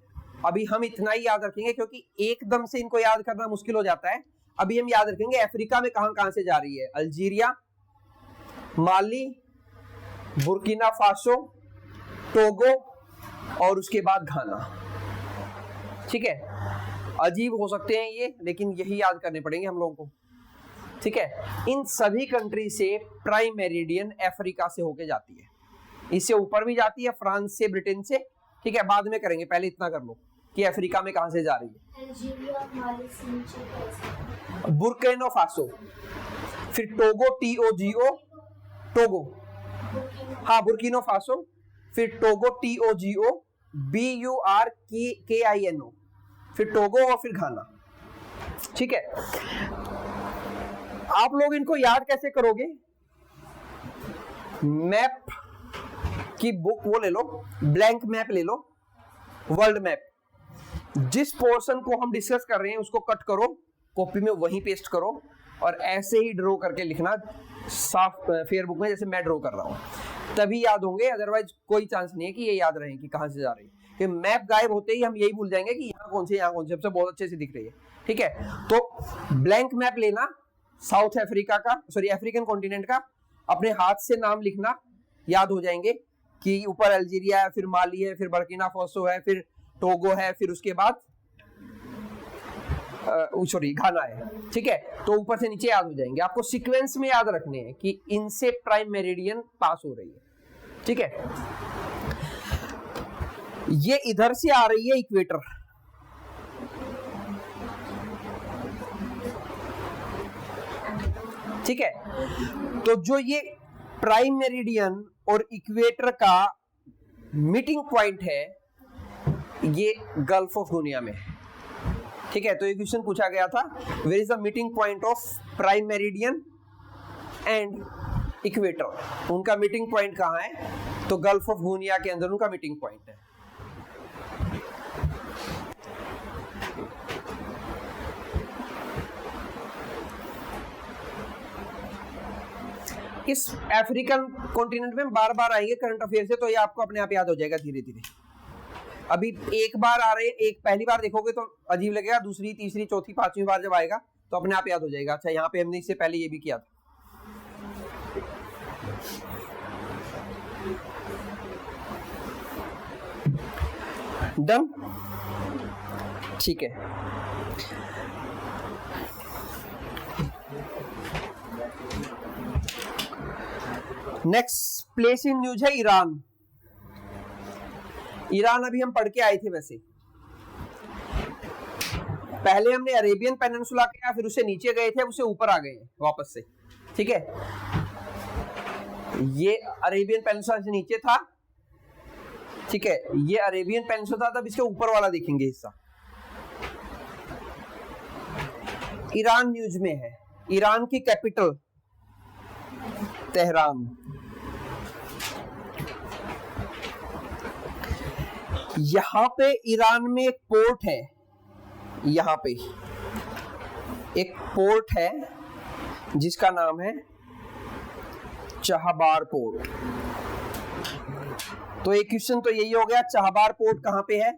अभी हम इतना ही याद रखेंगे क्योंकि एकदम से इनको याद करना मुश्किल हो जाता है। अभी हम याद रखेंगे अफ्रीका में कहां से जा रही है, अल्जीरिया, माली, बुर्किना फासो, टोगो और उसके बाद घाना, ठीक है। अजीब हो सकते हैं ये, लेकिन यही याद करने पड़ेंगे हम लोगों को, ठीक है। इन सभी कंट्री से प्राइम मेरिडियन अफ्रीका से होके जाती है, इससे ऊपर भी जाती है फ्रांस से, ब्रिटेन से, ठीक है, बाद में करेंगे, पहले इतना कर लो कि अफ्रीका में कहां से जा रही है। बुर्किना फासो, फिर टोगो, TOGO, टोगो, हाँ बुर्किना फासो, फिर टोगो TOGO, BURKINO, फिर टोगो और फिर घाना, ठीक है। आप लोग इनको याद कैसे करोगे? मैप की बुक वो ले लो, ब्लैंक मैप ले लो, वर्ल्ड मैप, जिस पोर्शन को हम डिस्कस कर रहे हैं उसको कट करो, कॉपी में वहीं पेस्ट करो और ऐसे ही ड्रॉ करके लिखना साफ फेयर बुक में, जैसे मैं ड्रॉ कर रहा हूं, तभी याद होंगे, अदरवाइज कोई चांस नहीं है कि ये याद रहे कि कहां से जा रही है। कि मैप गायब होते ही हम यही भूल जाएंगे कि यहाँ कौन से सबसे बहुत अच्छे से दिख रही है, ठीक है। तो ब्लैंक मैप लेना साउथ अफ्रीका का, सॉरी अफ्रीकन कॉन्टिनेंट का, अपने हाथ से नाम लिखना, याद हो जाएंगे कि ऊपर अल्जीरिया है, फिर माली है, फिर बर्किना फासो है, फिर टोगो है, फिर उसके बाद सॉरी घाना है, ठीक है। तो ऊपर से नीचे याद हो जाएंगे, आपको सीक्वेंस में याद रखने हैं कि इनसे प्राइम मेरिडियन पास हो रही है, ठीक है। ये इधर से आ रही है इक्वेटर, ठीक है। तो जो ये प्राइम मेरिडियन और इक्वेटर का मीटिंग पॉइंट है ये गल्फ ऑफ गुनिया में, ठीक है। तो ये क्वेश्चन पूछा गया था, where is the meeting point of prime meridian and equator, उनका मीटिंग पॉइंट कहाँ है? तो गल्फ ऑफ गुनिया के अंदर उनका मीटिंग पॉइंट है। इस अफ्रीकन कॉन्टिनेंट में बार बार आएंगे करंट अफेयर से, तो ये आपको अपने आप याद हो जाएगा धीरे धीरे। अभी एक बार आ रहे, एक पहली बार देखोगे तो अजीब लगेगा, दूसरी तीसरी चौथी पांचवी बार जब आएगा तो अपने आप याद हो जाएगा। अच्छा, यहाँ पे हमने इससे पहले ये भी किया था। डन, ठीक है। नेक्स्ट प्लेस इन न्यूज है ईरान। ईरान अभी हम पढ़ के आए थे, वैसे पहले हमने अरेबियन पेनिनसुला किया, फिर उसे नीचे गए थे, उसे ऊपर आ गए वापस से, ठीक है। ये अरेबियन पेनिनसुला से नीचे था, ठीक है, ये अरेबियन पेनिनसुला था। अब इसके ऊपर वाला देखेंगे हिस्सा, ईरान न्यूज में है। ईरान की कैपिटल तेहरान। यहां पे ईरान में एक पोर्ट है, यहां पे एक पोर्ट है जिसका नाम है चाहबार पोर्ट। तो एक क्वेश्चन तो यही हो गया, चाहबार पोर्ट कहां पे है?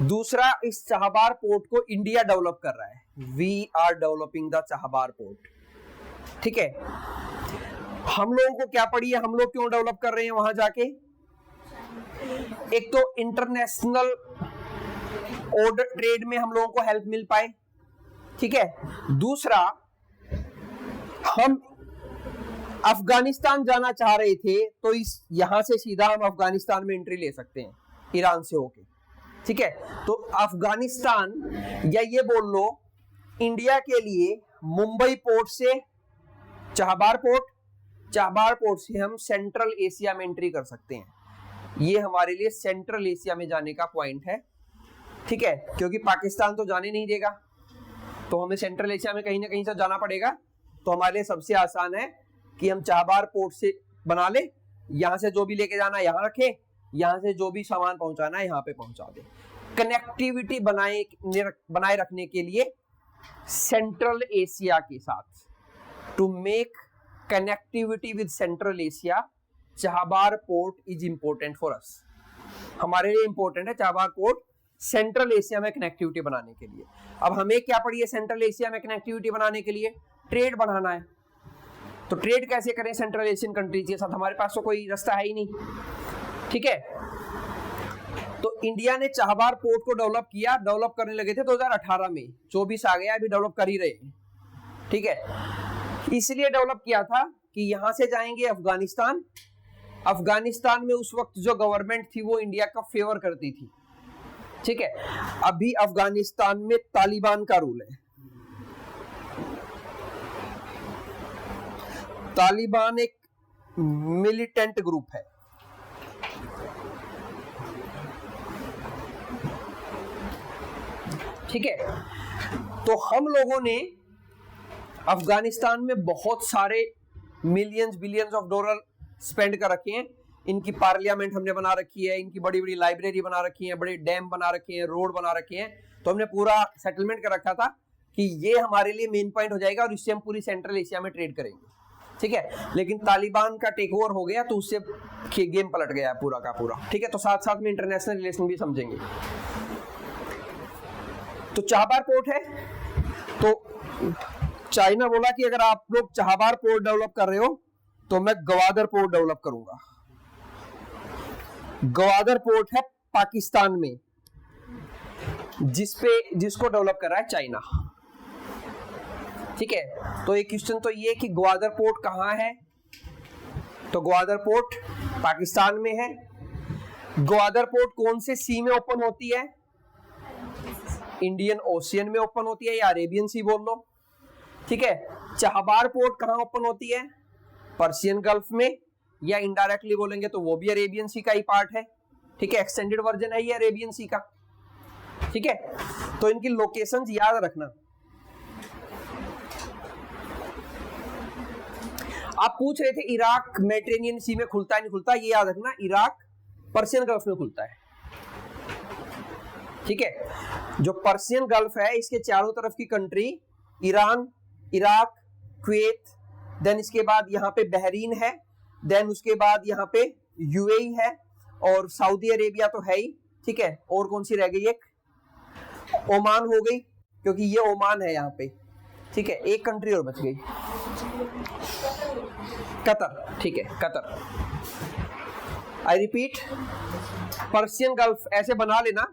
दूसरा, इस चाहबार पोर्ट को इंडिया डेवलप कर रहा है। We are developing the Chabahar port, ठीक है। हम लोगों को क्या पड़ी है, हम लोग क्यों डेवलप कर रहे हैं वहां जाके? एक तो इंटरनेशनल ऑर्डर ट्रेड में हम लोगों को हेल्प मिल पाए, ठीक है। दूसरा, हम अफगानिस्तान जाना चाह रहे थे तो इस यहां से सीधा हम अफगानिस्तान में एंट्री ले सकते हैं ईरान से होके, ठीक है। तो अफगानिस्तान, या ये बोल लो इंडिया के लिए मुंबई पोर्ट से चाहबार पोर्ट, चाहबार पोर्ट से हम सेंट्रल एशिया में एंट्री कर सकते हैं। ये हमारे लिए सेंट्रल एशिया में जाने का पॉइंट है, ठीक है, क्योंकि पाकिस्तान तो जाने नहीं देगा, तो हमें सेंट्रल एशिया में कहीं ना कहीं से जाना पड़ेगा। तो हमारे लिए सबसे आसान है कि हम चाहबार पोर्ट से बना ले, यहां से जो भी लेके जाना यहाँ रखे, यहां से जो भी सामान पहुंचाना है यहाँ पे पहुंचा दे। कनेक्टिविटी बनाए रखने के लिए सेंट्रल एशिया के साथ, to make connectivity with Central Asia, Chabahar port is important for us. हमारे लिए इंपॉर्टेंट है चाहबार पोर्ट सेंट्रल एशिया में कनेक्टिविटी बनाने के लिए। अब हमें क्या पड़ी है सेंट्रल एशिया में कनेक्टिविटी बनाने के लिए? ट्रेड बढ़ाना है। तो ट्रेड कैसे करें सेंट्रल एशियन कंट्रीज के साथ? हमारे पास तो कोई रास्ता है ही नहीं, ठीक है। तो इंडिया ने चाहबार पोर्ट को डेवलप किया, डेवलप करने लगे थे 2018 में, 24 आ गया, अभी डेवलप कर ही रहे हैं, ठीक है। इसलिए डेवलप किया था कि यहां से जाएंगे अफगानिस्तान। अफगानिस्तान में उस वक्त जो गवर्नमेंट थी वो इंडिया का फेवर करती थी, ठीक है। अभी अफगानिस्तान में तालिबान का रूल है। तालिबान एक मिलिटेंट ग्रुप है, ठीक है। तो हम लोगों ने अफगानिस्तान में बहुत सारे millions billions of dollar spend कर रखे हैं। इनकी पार्लियामेंट हमने बना रखी है, इनकी बड़ी बड़ी लाइब्रेरी बना रखी है, बड़े डैम बना रखे हैं, रोड बना रखे हैं। तो हमने पूरा सेटलमेंट कर रखा था कि ये हमारे लिए मेन पॉइंट हो जाएगा और इससे हम पूरी सेंट्रल एशिया में ट्रेड करेंगे, ठीक है। लेकिन तालिबान का टेक ओवर हो गया तो उससे गेम पलट गया पूरा का पूरा, ठीक है। तो साथ साथ में इंटरनेशनल रिलेशन भी समझेंगे। तो चाहबार पोर्ट है, तो चाइना बोला कि अगर आप लोग चाहबार पोर्ट डेवलप कर रहे हो तो मैं गवादर पोर्ट डेवलप करूंगा। गवादर पोर्ट है पाकिस्तान में, जिसको डेवलप कर रहा है चाइना, ठीक है। तो एक क्वेश्चन तो ये कि ग्वादर पोर्ट कहां है? तो ग्वादर पोर्ट पाकिस्तान में है। ग्वादर पोर्ट कौन से सी में ओपन होती है? इंडियन ओशियन में ओपन होती है, या अरेबियन सी बोल लो, ठीक है। चाहबार पोर्ट कहां ओपन होती है? पर्शियन गल्फ में। या इनडायरेक्टली बोलेंगे तो वो भी अरेबियन सी का ही पार्ट है, ठीक है, एक्सटेंडेड वर्जन है ये अरेबियन सी का, ठीक है। तो इनकी लोकेशंस याद रखना। आप पूछ रहे थे इराक मेडिटेरेनियन सी में खुलता है नहीं खुलता, ये याद रखना, इराक पर्शियन गल्फ में खुलता है, ठीक है। जो पर्शियन गल्फ है इसके चारों तरफ की country Iran, Iraq, Kuwait, then इसके बाद यहाँ पे बहरीन है, देन उसके बाद यहाँ पे यूएई है और सऊदी अरेबिया तो है ही, ठीक है। और कौन सी रह गई, एक ओमान हो गई, क्योंकि ये ओमान है यहाँ पे, ठीक है। एक कंट्री और बच गई, कतर, ठीक है, Qatar. I repeat, Persian gulf ऐसे बना लेना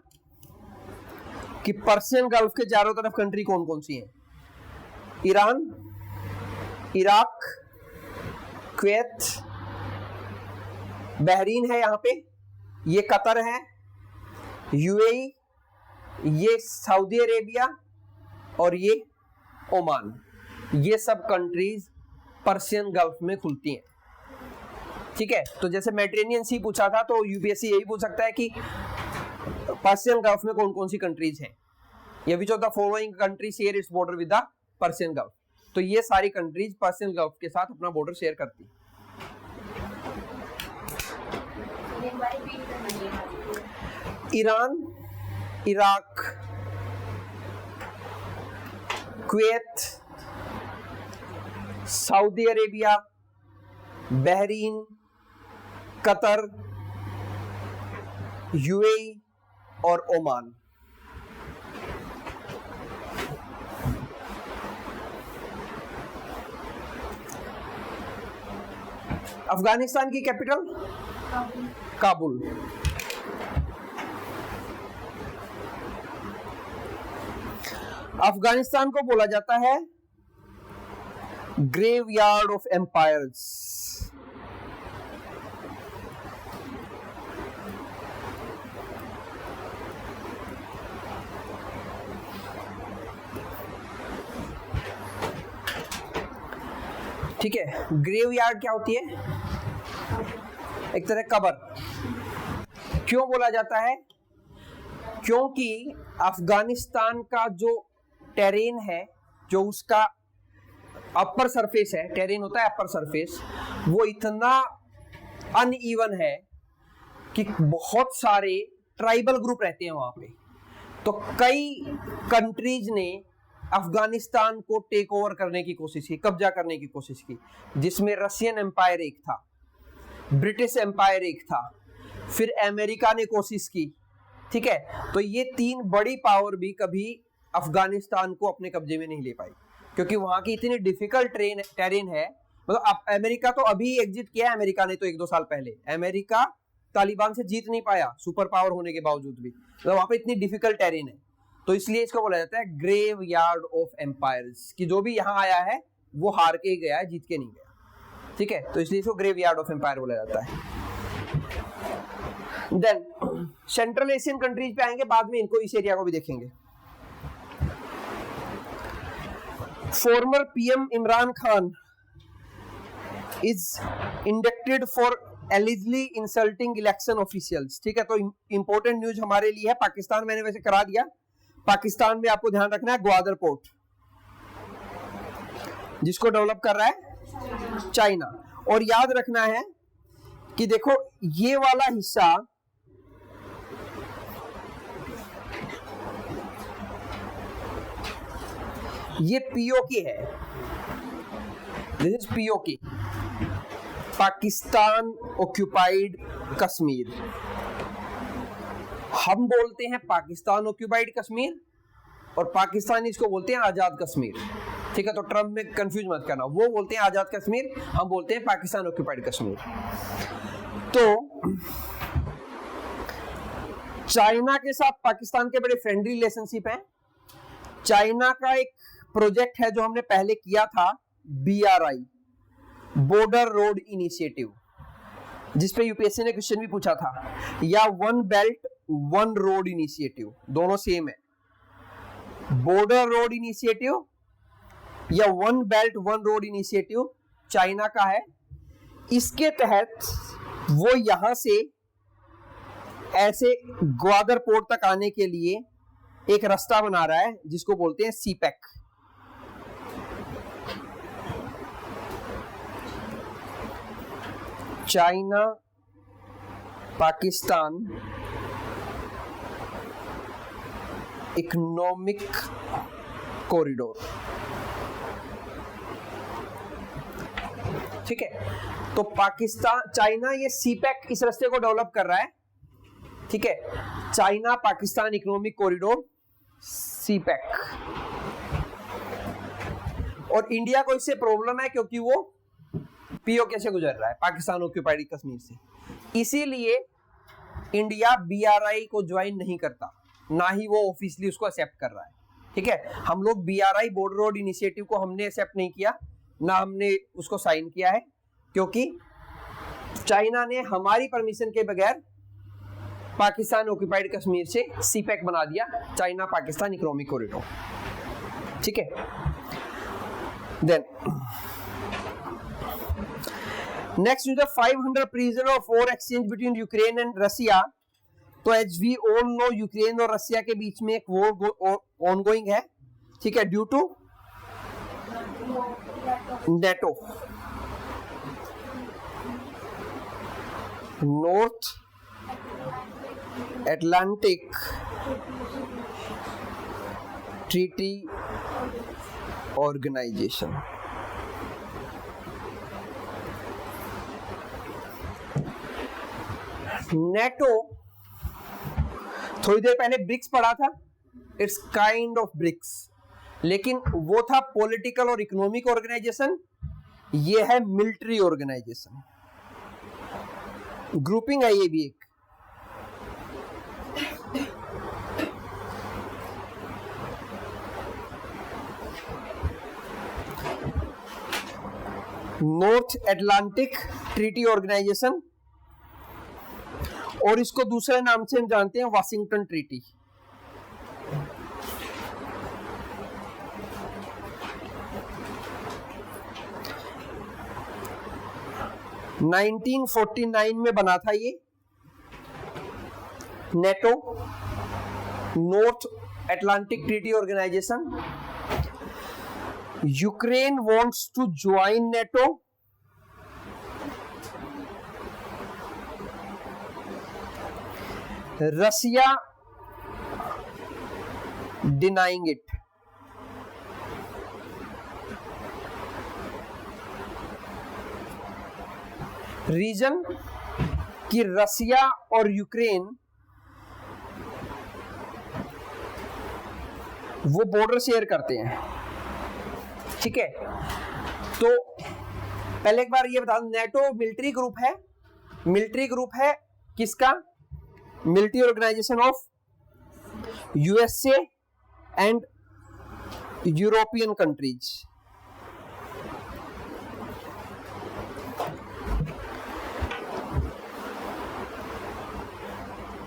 कि पर्शियन गल्फ के चारों तरफ कंट्री कौन कौन सी हैं, ईरान, इराक, कुवैत, बहरीन है यहाँ पे, ये कतर है, यूएई, ये सऊदी अरेबिया और ये ओमान। ये सब कंट्रीज पर्शियन गल्फ में खुलती हैं, ठीक है। तो जैसे मेडिटेरेनियन सी पूछा था तो यूपीएससी यही पूछ सकता है कि पर्शियन गल्फ में कौन कौन सी कंट्रीज हैं, ये विच of the following country share its border with the Persian gulf. तो ये सारी कंट्रीज पर्शियन गल्फ के साथ अपना बॉर्डर शेयर करती। Iran, Iraq, Kuwait, Saudi Arabia, Bahrain, Qatar, UAE और ओमान। अफगानिस्तान की कैपिटल काबुल। अफगानिस्तान को बोला जाता है ग्रेवयार्ड ऑफ एम्पायर्स। ठीक है, ग्रेवयार्ड क्या होती है, एक तरह कब्र। क्यों बोला जाता है, क्योंकि अफगानिस्तान का जो टेरेन है, जो उसका अपर सरफेस है, टेरेन होता है अपर सरफेस, वो इतना अनइवन है कि बहुत सारे ट्राइबल ग्रुप रहते हैं वहां पे। तो कई कंट्रीज ने अफगानिस्तान को टेक ओवर करने की कोशिश की, कब्जा करने की कोशिश की, जिसमें रशियन एम्पायर एक था, ब्रिटिश एम्पायर एक था, फिर अमेरिका ने कोशिश की, ठीक है। तो ये तीन बड़ी पावर भी कभी अफगानिस्तान को अपने कब्जे में नहीं ले पाई, क्योंकि वहां की इतनी डिफिकल्ट टेरेन है। मतलब अमेरिका तो अभी एग्जिट किया है, अमेरिका ने तो 1-2 साल पहले, अमेरिका तालिबान से जीत नहीं पाया सुपर पावर होने के बावजूद भी, मतलब वहां पे इतनी डिफिकल्ट टेरेन है। तो इसलिए इसको बोला जाता है ग्रेव यार्ड ऑफ एम्पायर्स, कि जो भी यहाँ आया है वो हार के ही गया है, जीत के नहीं गया, ठीक है। तो इसलिए इसको ग्रेव यार्ड ऑफ एम्पायर बोला जाता है। देन सेंट्रल एशियन कंट्रीज पे आएंगे बाद में, इनको इस एरिया को भी देखेंगे। Former PM Imran Khan is inducted for allegedly insulting election officials, ठीक है। तो इंपॉर्टेंट न्यूज हमारे लिए है, पाकिस्तान मैंने वैसे करा दिया, पाकिस्तान में आपको ध्यान रखना है ग्वादर पोर्ट, जिसको डेवलप कर रहा है चाइना। और याद रखना है कि देखो ये वाला हिस्सा ये पीओके है, this is PoK, Pakistan occupied Kashmir. हम बोलते हैं पाकिस्तान ऑक्यूपाइड कश्मीर और पाकिस्तानी इसको बोलते हैं आजाद कश्मीर, ठीक है। तो ट्रम्प में कंफ्यूज मत करना, वो बोलते हैं आजाद कश्मीर, हम बोलते हैं पाकिस्तान ऑक्यूपाइड कश्मीर। तो चाइना के साथ पाकिस्तान के बड़े फ्रेंडली रिलेशनशिप है। चाइना का एक प्रोजेक्ट है जो हमने पहले किया था, BRI, बॉर्डर रोड इनिशिएटिव, जिसपे यूपीएससी ने क्वेश्चन भी पूछा था, या one belt one road initiative, दोनों सेम है। बॉर्डर रोड इनिशिएटिव या one belt one road initiative China का है, इसके तहत वो यहां से ऐसे ग्वादर पोर्ट तक आने के लिए एक रास्ता बना रहा है जिसको बोलते हैं CPEC. China Pakistan economic corridor. ठीक है, तो पाकिस्तान चाइना ये सीपैक इस रास्ते को डेवलप कर रहा है। ठीक है, China Pakistan economic corridor CPEC. और इंडिया को इससे प्रॉब्लम है क्योंकि वो पीओके से गुजर रहा है, पाकिस्तान ऑक्यूपाइड कश्मीर से। इसीलिए इंडिया बीआरआई को ज्वाइन नहीं करता, ना ही वो ऑफिशियली उसको एक्सेप्ट कर रहा है। ठीक है, हम लोग बीआरआई बॉर्डर रोड इनिशिएटिव को हमने एक्सेप्ट नहीं किया, ना हमने उसको साइन किया है, क्योंकि चाइना ने हमारी परमिशन के बगैर पाकिस्तान ऑक्यूपाइड कश्मीर से सीपैक बना दिया, चाइना पाकिस्तान इकोनॉमिक कॉरिडोर। ठीक है, then next is the 500 prisoner of war exchange between Ukraine and Russia. तो as we all know Ukraine और रसिया के बीच में एक वॉर ऑनगोइंग है। ठीक है, due to NATO, North Atlantic Treaty Organization. NATO थोड़ी देर पहले ब्रिक्स पढ़ा था, इट्स काइंड ऑफ ब्रिक्स, लेकिन वो था पॉलिटिकल और इकोनॉमिक ऑर्गेनाइजेशन, ये है मिलिट्री ऑर्गेनाइजेशन। ग्रुपिंग है ये भी एक। नॉर्थ अटलांटिक ट्रीटी ऑर्गेनाइजेशन, और इसको दूसरे नाम से हम जानते हैं वाशिंगटन ट्रीटी। (1949) में बना था ये NATO, North Atlantic Treaty Organization. Ukraine wants to join NATO, Russia denying it. Reason कि रसिया और यूक्रेन वो बॉर्डर शेयर करते हैं। ठीक है, तो पहले एक बार ये बता दूं, नेटो मिलिट्री ग्रुप है। मिलिट्री ग्रुप है किसका? Military organization of USA and European countries.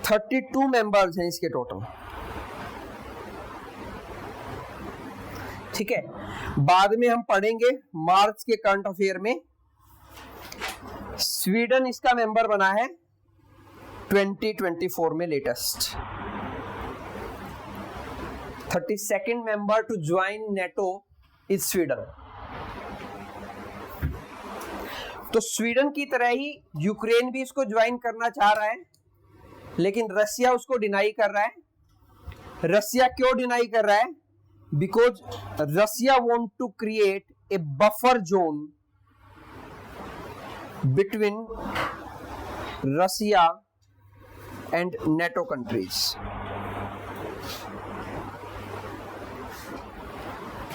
(32 members हैं इसके टोटल। ठीक है, बाद में हम पढ़ेंगे मार्च के करंट अफेयर में, स्वीडन इसका मेंबर बना है 2024 में latest. 32nd member to join NATO is Sweden. तो स्वीडन की तरह ही यूक्रेन भी इसको ज्वाइन करना चाह रहा है, लेकिन रसिया उसको डिनाई कर रहा है। रसिया क्यों डिनाई कर रहा है? Because Russia want to create a buffer zone between Russia and NATO countries.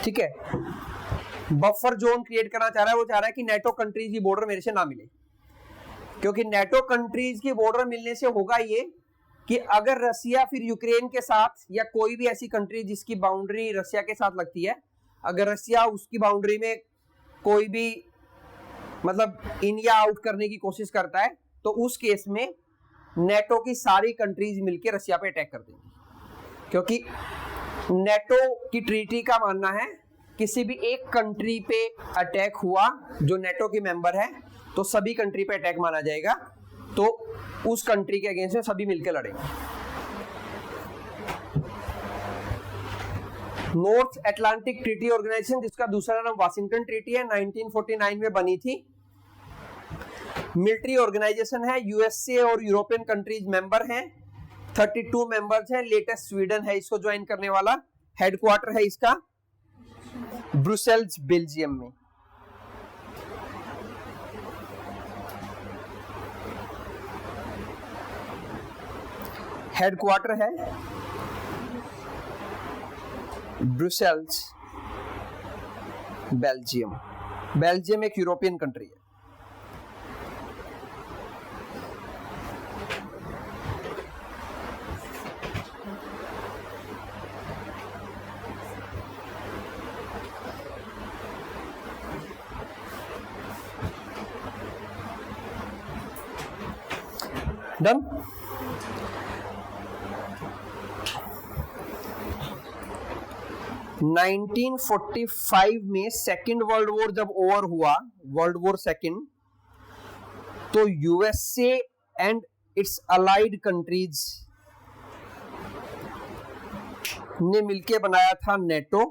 ठीक है, बफर जोन क्रिएट करना चाह रहा है। वो चाह रहा है कि नेटो कंट्रीज की बॉर्डर मेरे से ना मिले, क्योंकि नेटो कंट्रीज की बॉर्डर मिलने से होगा ये कि अगर रसिया फिर यूक्रेन के साथ या कोई भी ऐसी कंट्री जिसकी बाउंड्री रसिया के साथ लगती है, अगर रसिया उसकी बाउंड्री में कोई भी मतलब इन या आउट करने की कोशिश करता है, तो उस केस में नेटो की सारी कंट्रीज मिलकर रसिया पे अटैक कर देंगी। क्योंकि नेटो की ट्रीटी का मानना है किसी भी एक कंट्री पे अटैक हुआ जो नेटो की मेंबर है, तो सभी कंट्री पे अटैक माना जाएगा, तो उस कंट्री के अगेंस्ट में सभी मिलकर लड़ेंगे। नॉर्थ अटलांटिक ट्रीटी ऑर्गेनाइजेशन, जिसका दूसरा नाम वाशिंगटन ट्रीटी है, 1949 में बनी थी। मिलिट्री ऑर्गेनाइजेशन है, यूएसए और यूरोपियन कंट्रीज मेंबर हैं, 32 मेंबर्स हैं। लेटेस्ट स्वीडन है इसको ज्वाइन करने वाला। हेडक्वार्टर है इसका ब्रुसेल्स, बेल्जियम में। हेडक्वार्टर है ब्रुसेल्स, बेल्जियम। बेल्जियम एक यूरोपियन कंट्री है। डन। नाइनटीन 1945 में सेकेंड वर्ल्ड वॉर जब ओवर हुआ, वर्ल्ड वॉर सेकेंड, तो USA and it's allied countries ने मिलके बनाया था नेटो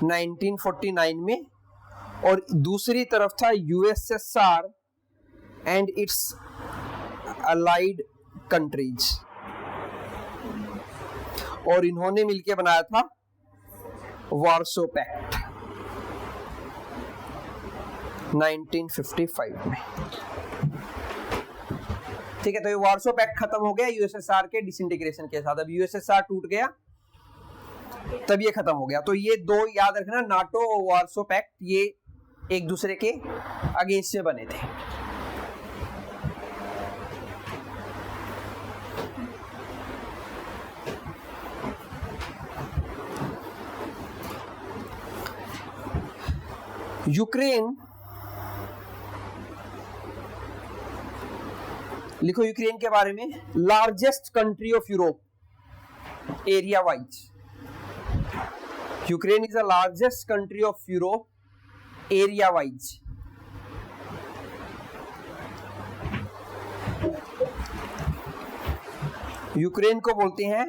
1949 में, और दूसरी तरफ था USSR and it's allied countries, और इन्होंने मिलके बनाया था वार्सो पैक्ट 1955 में। ठीक है, तो ये वार्सो पैक्ट खत्म हो गया यूएसएसआर के डिसइंटीग्रेशन के साथ। अब यूएसएसआर टूट गया तब ये खत्म हो गया। तो ये दो याद रखना, नाटो और वार्सो पैक्ट, ये एक दूसरे के अगेंस्ट में बने थे। यूक्रेन, लिखो यूक्रेन के बारे में, largest country of Europe area wise. Ukraine is the largest country of Europe area wise. Ukraine को बोलते हैं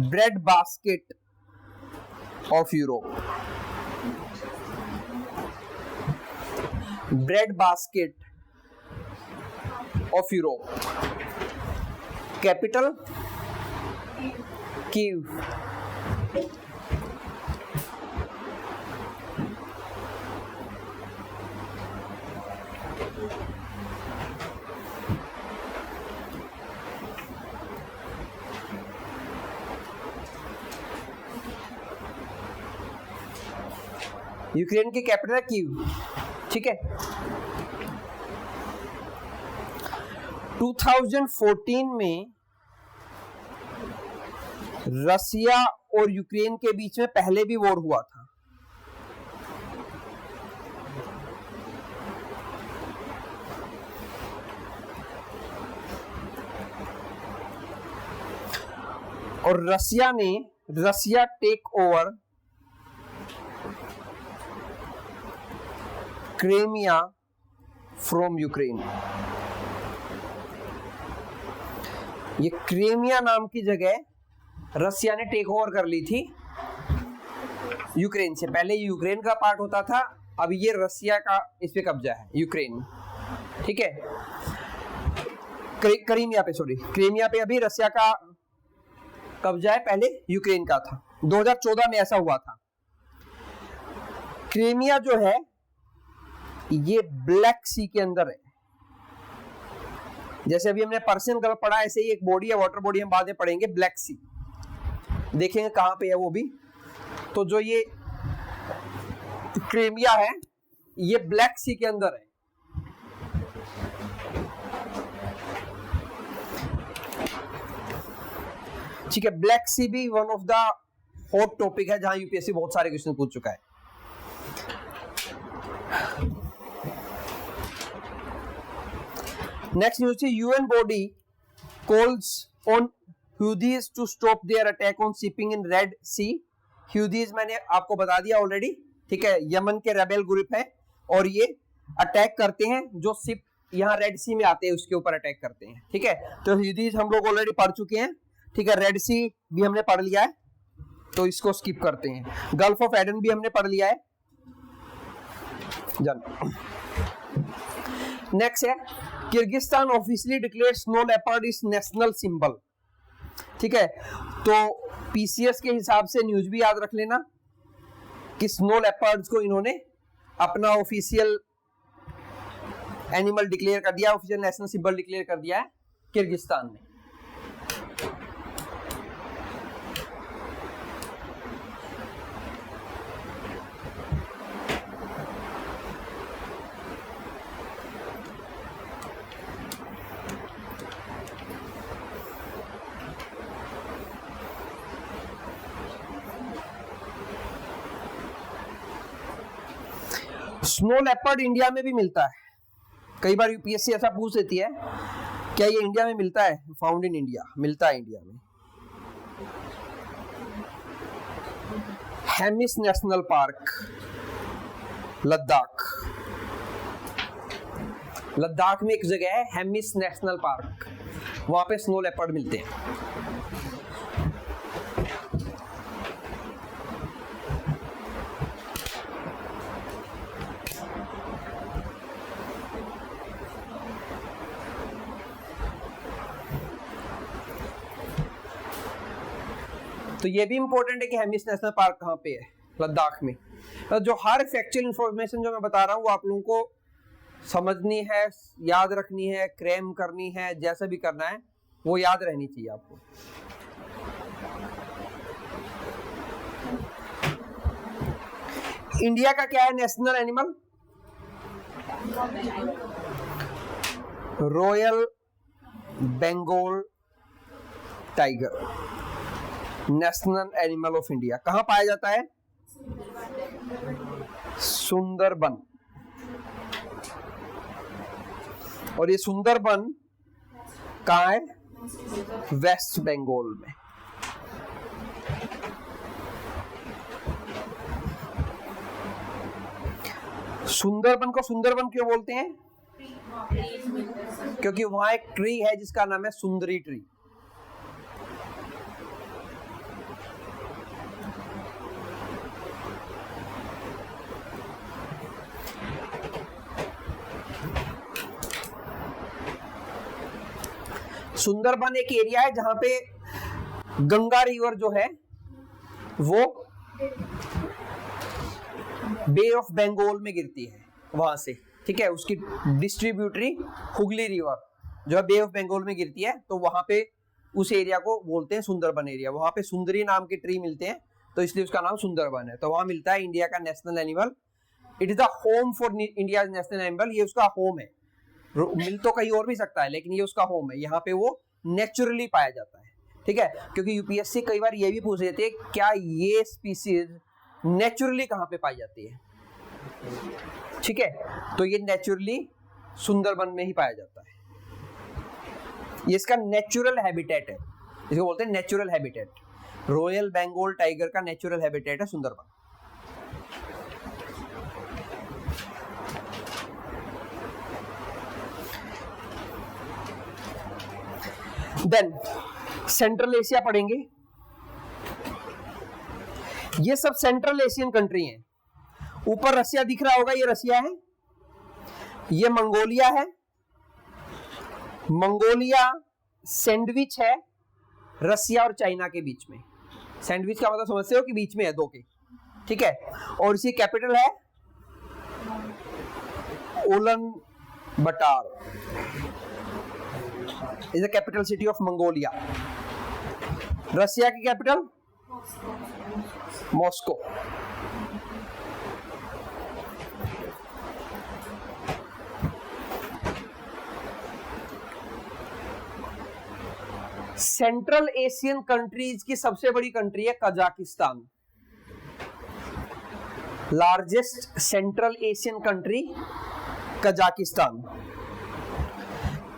bread basket of Europe, bread basket of Europe. Capital Kyiv. Ukraine की कैपिटल कीव। ठीक है, 2014 में रसिया और यूक्रेन के बीच में पहले भी वॉर हुआ था। और Russia take over Crimea from Ukraine. ये क्रीमिया नाम की जगह रसिया ने टेक ओवर कर ली थी यूक्रेन से। पहले यूक्रेन का पार्ट होता था, अब ये रसिया का इस पे कब्जा है, यूक्रेन। ठीक है, क्रीमिया पे अभी रसिया का कब्जा है, पहले यूक्रेन का था। 2014 में ऐसा हुआ था। क्रीमिया जो है ये ब्लैक सी के अंदर है। जैसे अभी हमने पर्शियन गल्फ पढ़ा, ऐसे ही एक बॉडी है, वाटर बॉडी, हम बाद में पढ़ेंगे ब्लैक सी, देखेंगे कहां पे है वो भी। तो जो ये क्रीमिया है ये ब्लैक सी के अंदर है। ठीक है, ब्लैक सी भी one of the hot topic है जहां यूपीएससी बहुत सारे क्वेश्चन पूछ चुका है। नेक्स्ट न्यूज थी, UN body calls on Houthis to stop their attack on shipping in Red Sea। Houthis मैंने आपको बता दिया ऑलरेडी। ठीक है, यमन के रेबेल ग्रुप है और ये अटैक करते हैं जो शिप यहाँ रेड सी में आते हैं उसके ऊपर अटैक करते हैं। ठीक है, तो ये हम लोग ऑलरेडी पढ़ चुके हैं। ठीक है, रेड सी भी हमने पढ़ लिया है तो इसको स्किप करते हैं। गल्फ ऑफ एडन भी हमने पढ़ लिया है। नेक्स्ट है Kyrgyzstan officially declare snow leopard is national symbol. ठीक है, तो पीसीएस के हिसाब से न्यूज भी याद रख लेना कि स्नो लेपर्ड्स को इन्होंने अपना ऑफिशियल एनिमल डिक्लेयर कर दिया, ऑफिशियल नेशनल सिंबल डिक्लेयर कर दिया है किर्गिस्तान ने। स्नो लेपर्ड इंडिया में भी मिलता है। कई बार यूपीएससी ऐसा पूछ लेती है क्या ये इंडिया में मिलता है, फाउंड इन इंडिया, मिलता है इंडिया में। हेमिस नेशनल पार्क लद्दाख, लद्दाख में एक जगह है हेमिस नेशनल पार्क, वहां पे स्नो लेपर्ड मिलते हैं। तो ये भी इंपॉर्टेंट है कि हेमिस नेशनल पार्क कहाँ पे है, लद्दाख में। तो जो हर फैक्चुअल इंफॉर्मेशन जो मैं बता रहा हूँ वो आप लोगों को समझनी है, याद रखनी है, क्रैम करनी है, जैसा भी करना है वो याद रहनी चाहिए आपको। इंडिया का क्या है national animal? Royal Bengal tiger, national animal of India. कहां पाया जाता है? सुंदरबन। और ये सुंदरबन कहां है? वेस्ट बंगाल में। सुंदरबन को सुंदरबन क्यों बोलते हैं? क्योंकि वहां एक ट्री है जिसका नाम है सुंदरी ट्री। सुंदरबन एक एरिया है जहां पे गंगा रिवर जो है वो बे ऑफ बंगाल में गिरती है वहां से। ठीक है, उसकी डिस्ट्रीब्यूटरी हुगली रिवर जो है बे ऑफ बंगाल में गिरती है, तो वहां पे उस एरिया को बोलते हैं सुंदरबन एरिया। वहां पे सुंदरी नाम के ट्री मिलते हैं तो इसलिए उसका नाम सुंदरबन है। तो वहां मिलता है इंडिया का national animal. It is the home for India national animal. ये उसका होम है, मिल तो कहीं और भी सकता है लेकिन ये उसका होम है, यहाँ पे वो नेचुरली पाया जाता है। ठीक है, क्योंकि यूपीएससी कई बार ये भी पूछ लेते हैं क्या ये स्पीसीज नेचुरली कहाँ पे पाई जाती है। ठीक है, तो ये नेचुरली सुंदरबन में ही पाया जाता है। ये इसका नेचुरल हैबिटेट है, इसको बोलते हैं natural habitat. Royal Bengal tiger का नेचुरल हैबिटेट है सुंदरबन। देन सेंट्रल एशिया पढ़ेंगे। ये सब सेंट्रल एशियन कंट्री हैं। ऊपर रसिया दिख रहा होगा, ये रसिया है, ये मंगोलिया है। मंगोलिया सैंडविच है रसिया और चाइना के बीच में। सैंडविच का मतलब समझते हो कि बीच में है दो के। ठीक है, और इसकी कैपिटल है Ulan Bator, is the capital city of Mongolia. Russia की capital Moscow. Central Asian countries की सबसे बड़ी कंट्री है Kazakhstan. Largest Central Asian country Kazakhstan.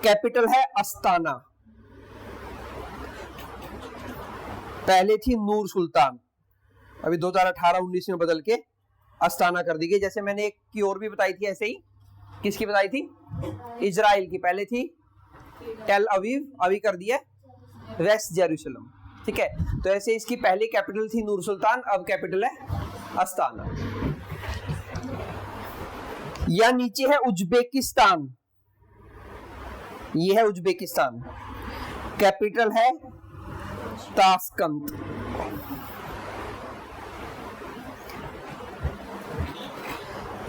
Capital है अस्ताना, पहले थी नूर सुल्तान, अभी 2018-19 में बदल के अस्ताना कर दी गई। जैसे मैंने एक की और भी बताई थी ऐसे ही, किसकी बताई थी? इजराइल की। पहले थी टेल अवीव, अभी कर दिया वेस्ट जेरूशलम। ठीक है, तो ऐसे इसकी पहली कैपिटल थी नूर सुल्तान, अब कैपिटल है अस्ताना। या नीचे है उज्बेकिस्तान, ये है उज्बेकिस्तान, कैपिटल है ताशकंद।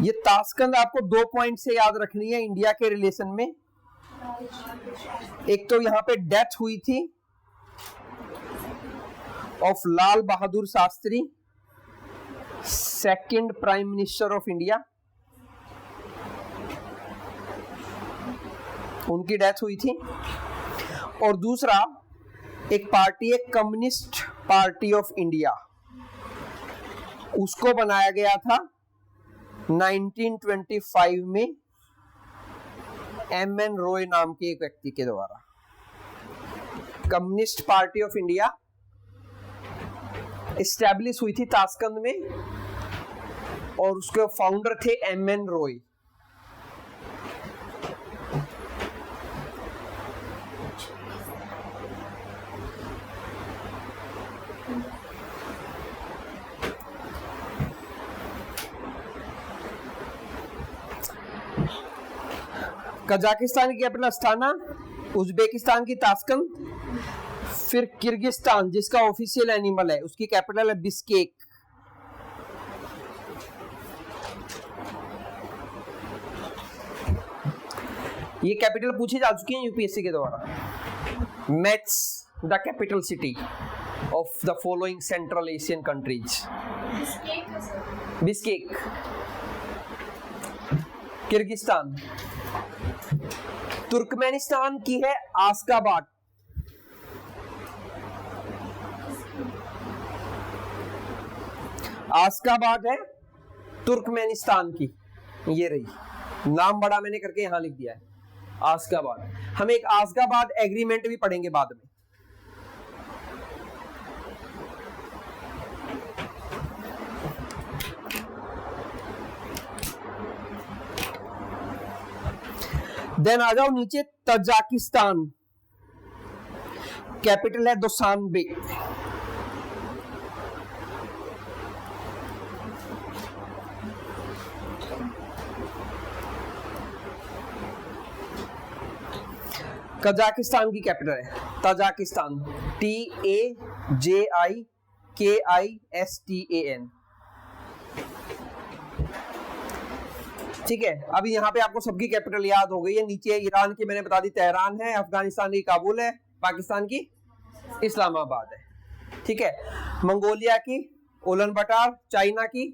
ये ताशकंद आपको 2 पॉइंट से याद रखनी है इंडिया के रिलेशन में। एक तो यहां पे डेथ हुई थी of Lal Bahadur Shastri, second prime minister of India, उनकी डेथ हुई थी। और दूसरा एक पार्टी है कम्युनिस्ट पार्टी ऑफ इंडिया, उसको बनाया गया था 1925 में एम.एन. रॉय नाम के एक व्यक्ति के द्वारा। Communist party of India establish हुई थी ताशकंद में और उसके फाउंडर थे एम.एन. रॉय। कजाकिस्तान की कैपिटल अस्ताना, उज्बेकिस्तान की ताशकंद, फिर किर्गिस्तान जिसका ऑफिशियल एनिमल है उसकी कैपिटल है बिश्केक। ये कैपिटल पूछी जा चुकी है यूपीएससी के द्वारा। Match the capital city of the following central Asian countries. Bishkek, Kyrgyzstan. Turkmenistan की है आस्काबाद। आस्काबाद है तुर्कमेनिस्तान की, ये रही, नाम बड़ा मैंने करके यहां लिख दिया है आस्काबाद। हम एक आस्काबाद एग्रीमेंट भी पढ़ेंगे बाद में। देन आ जाओ नीचे, तजाकिस्तान, कैपिटल है दुशानबे। कजाकिस्तान की कैपिटल है तजाकिस्तान, TAJIKISTAN। ठीक है, अभी यहाँ पे आपको सबकी कैपिटल याद हो गई है। नीचे ईरान की मैंने बता दी तेहरान है, अफगानिस्तान की काबुल है, पाकिस्तान की इस्लामाबाद है। ठीक है, मंगोलिया की उलन बटार, चाइना की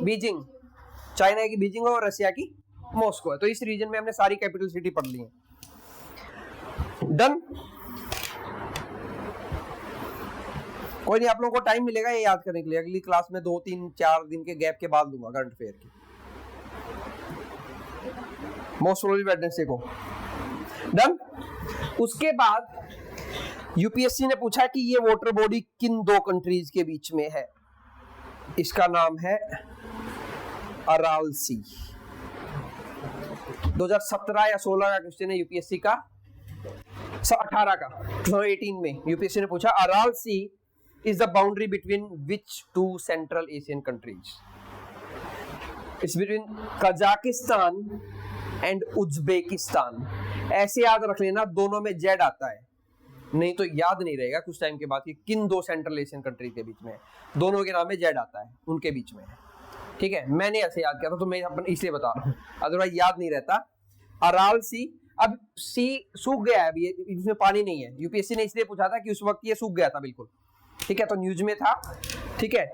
बीजिंग, चाइना की बीजिंग और रशिया की मॉस्को है। तो इस रीजन में हमने सारी कैपिटल सिटी पढ़ ली है। डन। कोई नहीं, आप लोगों को टाइम मिलेगा ये याद करने के लिए। अगली क्लास में 2, 3, 4 दिन के गैप के बाद दूंगा करंट अफेयर की, मोस्ट प्रोबेबली वेडनेसडे को। डन। उसके बाद यूपीएससी ने पूछा कि ये वाटर बॉडी किन 2 कंट्रीज के बीच में है। इसका नाम है अराल सी। 2017 या 16 का क्वेश्चन है यूपीएससी का, 18 का, 2018 में यूपीएससी ने पूछा Aral sea is the boundary between which 2 Central Asian countries? It's between Kazakhstan and Uzbekistan। ऐसे याद रख लेना, दोनों में जेड आता है, नहीं तो याद नहीं रहेगा कुछ टाइम के बाद कि किन 2 सेंट्रल एशियन कंट्री के बीच में है। दोनों के नाम में जेड आता है, उनके बीच में है। ठीक है, मैंने ऐसे याद किया था तो मैं अपन इसलिए बता रहा हूँ, अदरवाइज याद नहीं रहता। अराल सी, अब सी सूख गया है, अभी इसमें पानी नहीं है। यूपीएससी ने इसलिए पूछा था कि उस वक्त ये सूख गया था बिल्कुल। ठीक है, तो न्यूज में था। ठीक है,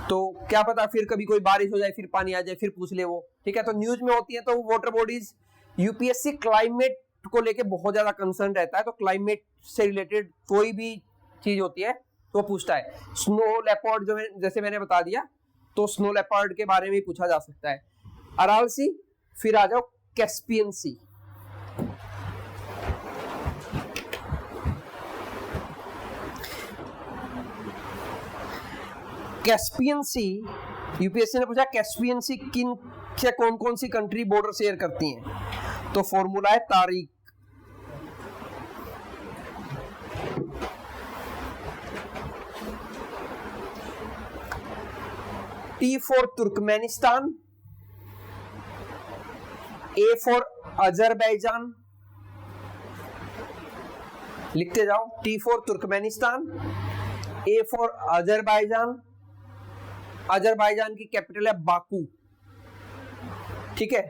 तो क्या पता फिर कभी कोई बारिश हो जाए, फिर पानी आ जाए, फिर पूछ ले वो। ठीक है, तो न्यूज में होती है। तो वाटर बॉडीज, यूपीएससी क्लाइमेट को लेके बहुत ज्यादा कंसर्न रहता है, तो क्लाइमेट से रिलेटेड कोई भी चीज होती है तो पूछता है। स्नो लेपर्ड जो है, जैसे मैंने बता दिया, तो स्नो लेपर्ड के बारे में पूछा जा सकता है। अराल सी, फिर आ जाओ कैस्पियन सी। कैस्पियन सी, यूपीएससी ने पूछा कैस्पियन सी किन से कौन कौन सी कंट्री बॉर्डर शेयर करती हैं, तो फॉर्मूला है तारीख। T for Turkmenistan, A for Azerbaijan, लिखते जाओ, T for Turkmenistan, A for Azerbaijan, Azerbaijan की कैपिटल है बाकू, ठीक है।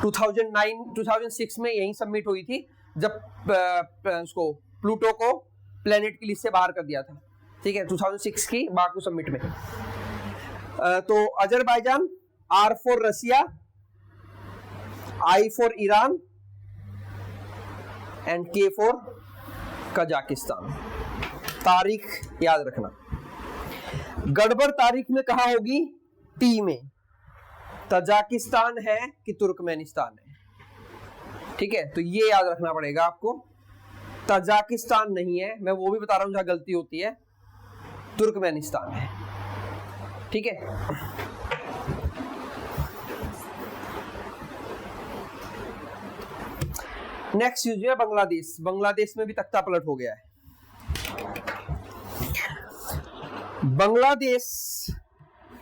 2006 में यही सबमिट हुई थी जब उसको प्लूटो को प्लेनेट की लिस्ट से बाहर कर दिया था, ठीक है, 2006 की बाकू सबमिट में। तो Azerbaijan, R for Russia, I for Iran and K for Kazakhstan. तारीख याद रखना, गड़बड़ तारीख में कहा होगी, टी में तजाकिस्तान है कि तुर्कमेनिस्तान है, ठीक है, तो ये याद रखना पड़ेगा आपको, तजाकिस्तान नहीं है, मैं वो भी बता रहा हूं जहां गलती होती है, तुर्कमेनिस्तान है, ठीक है। नेक्स्ट यूज है बांग्लादेश। बांग्लादेश में भी तख्ता पलट हो गया है। बांग्लादेश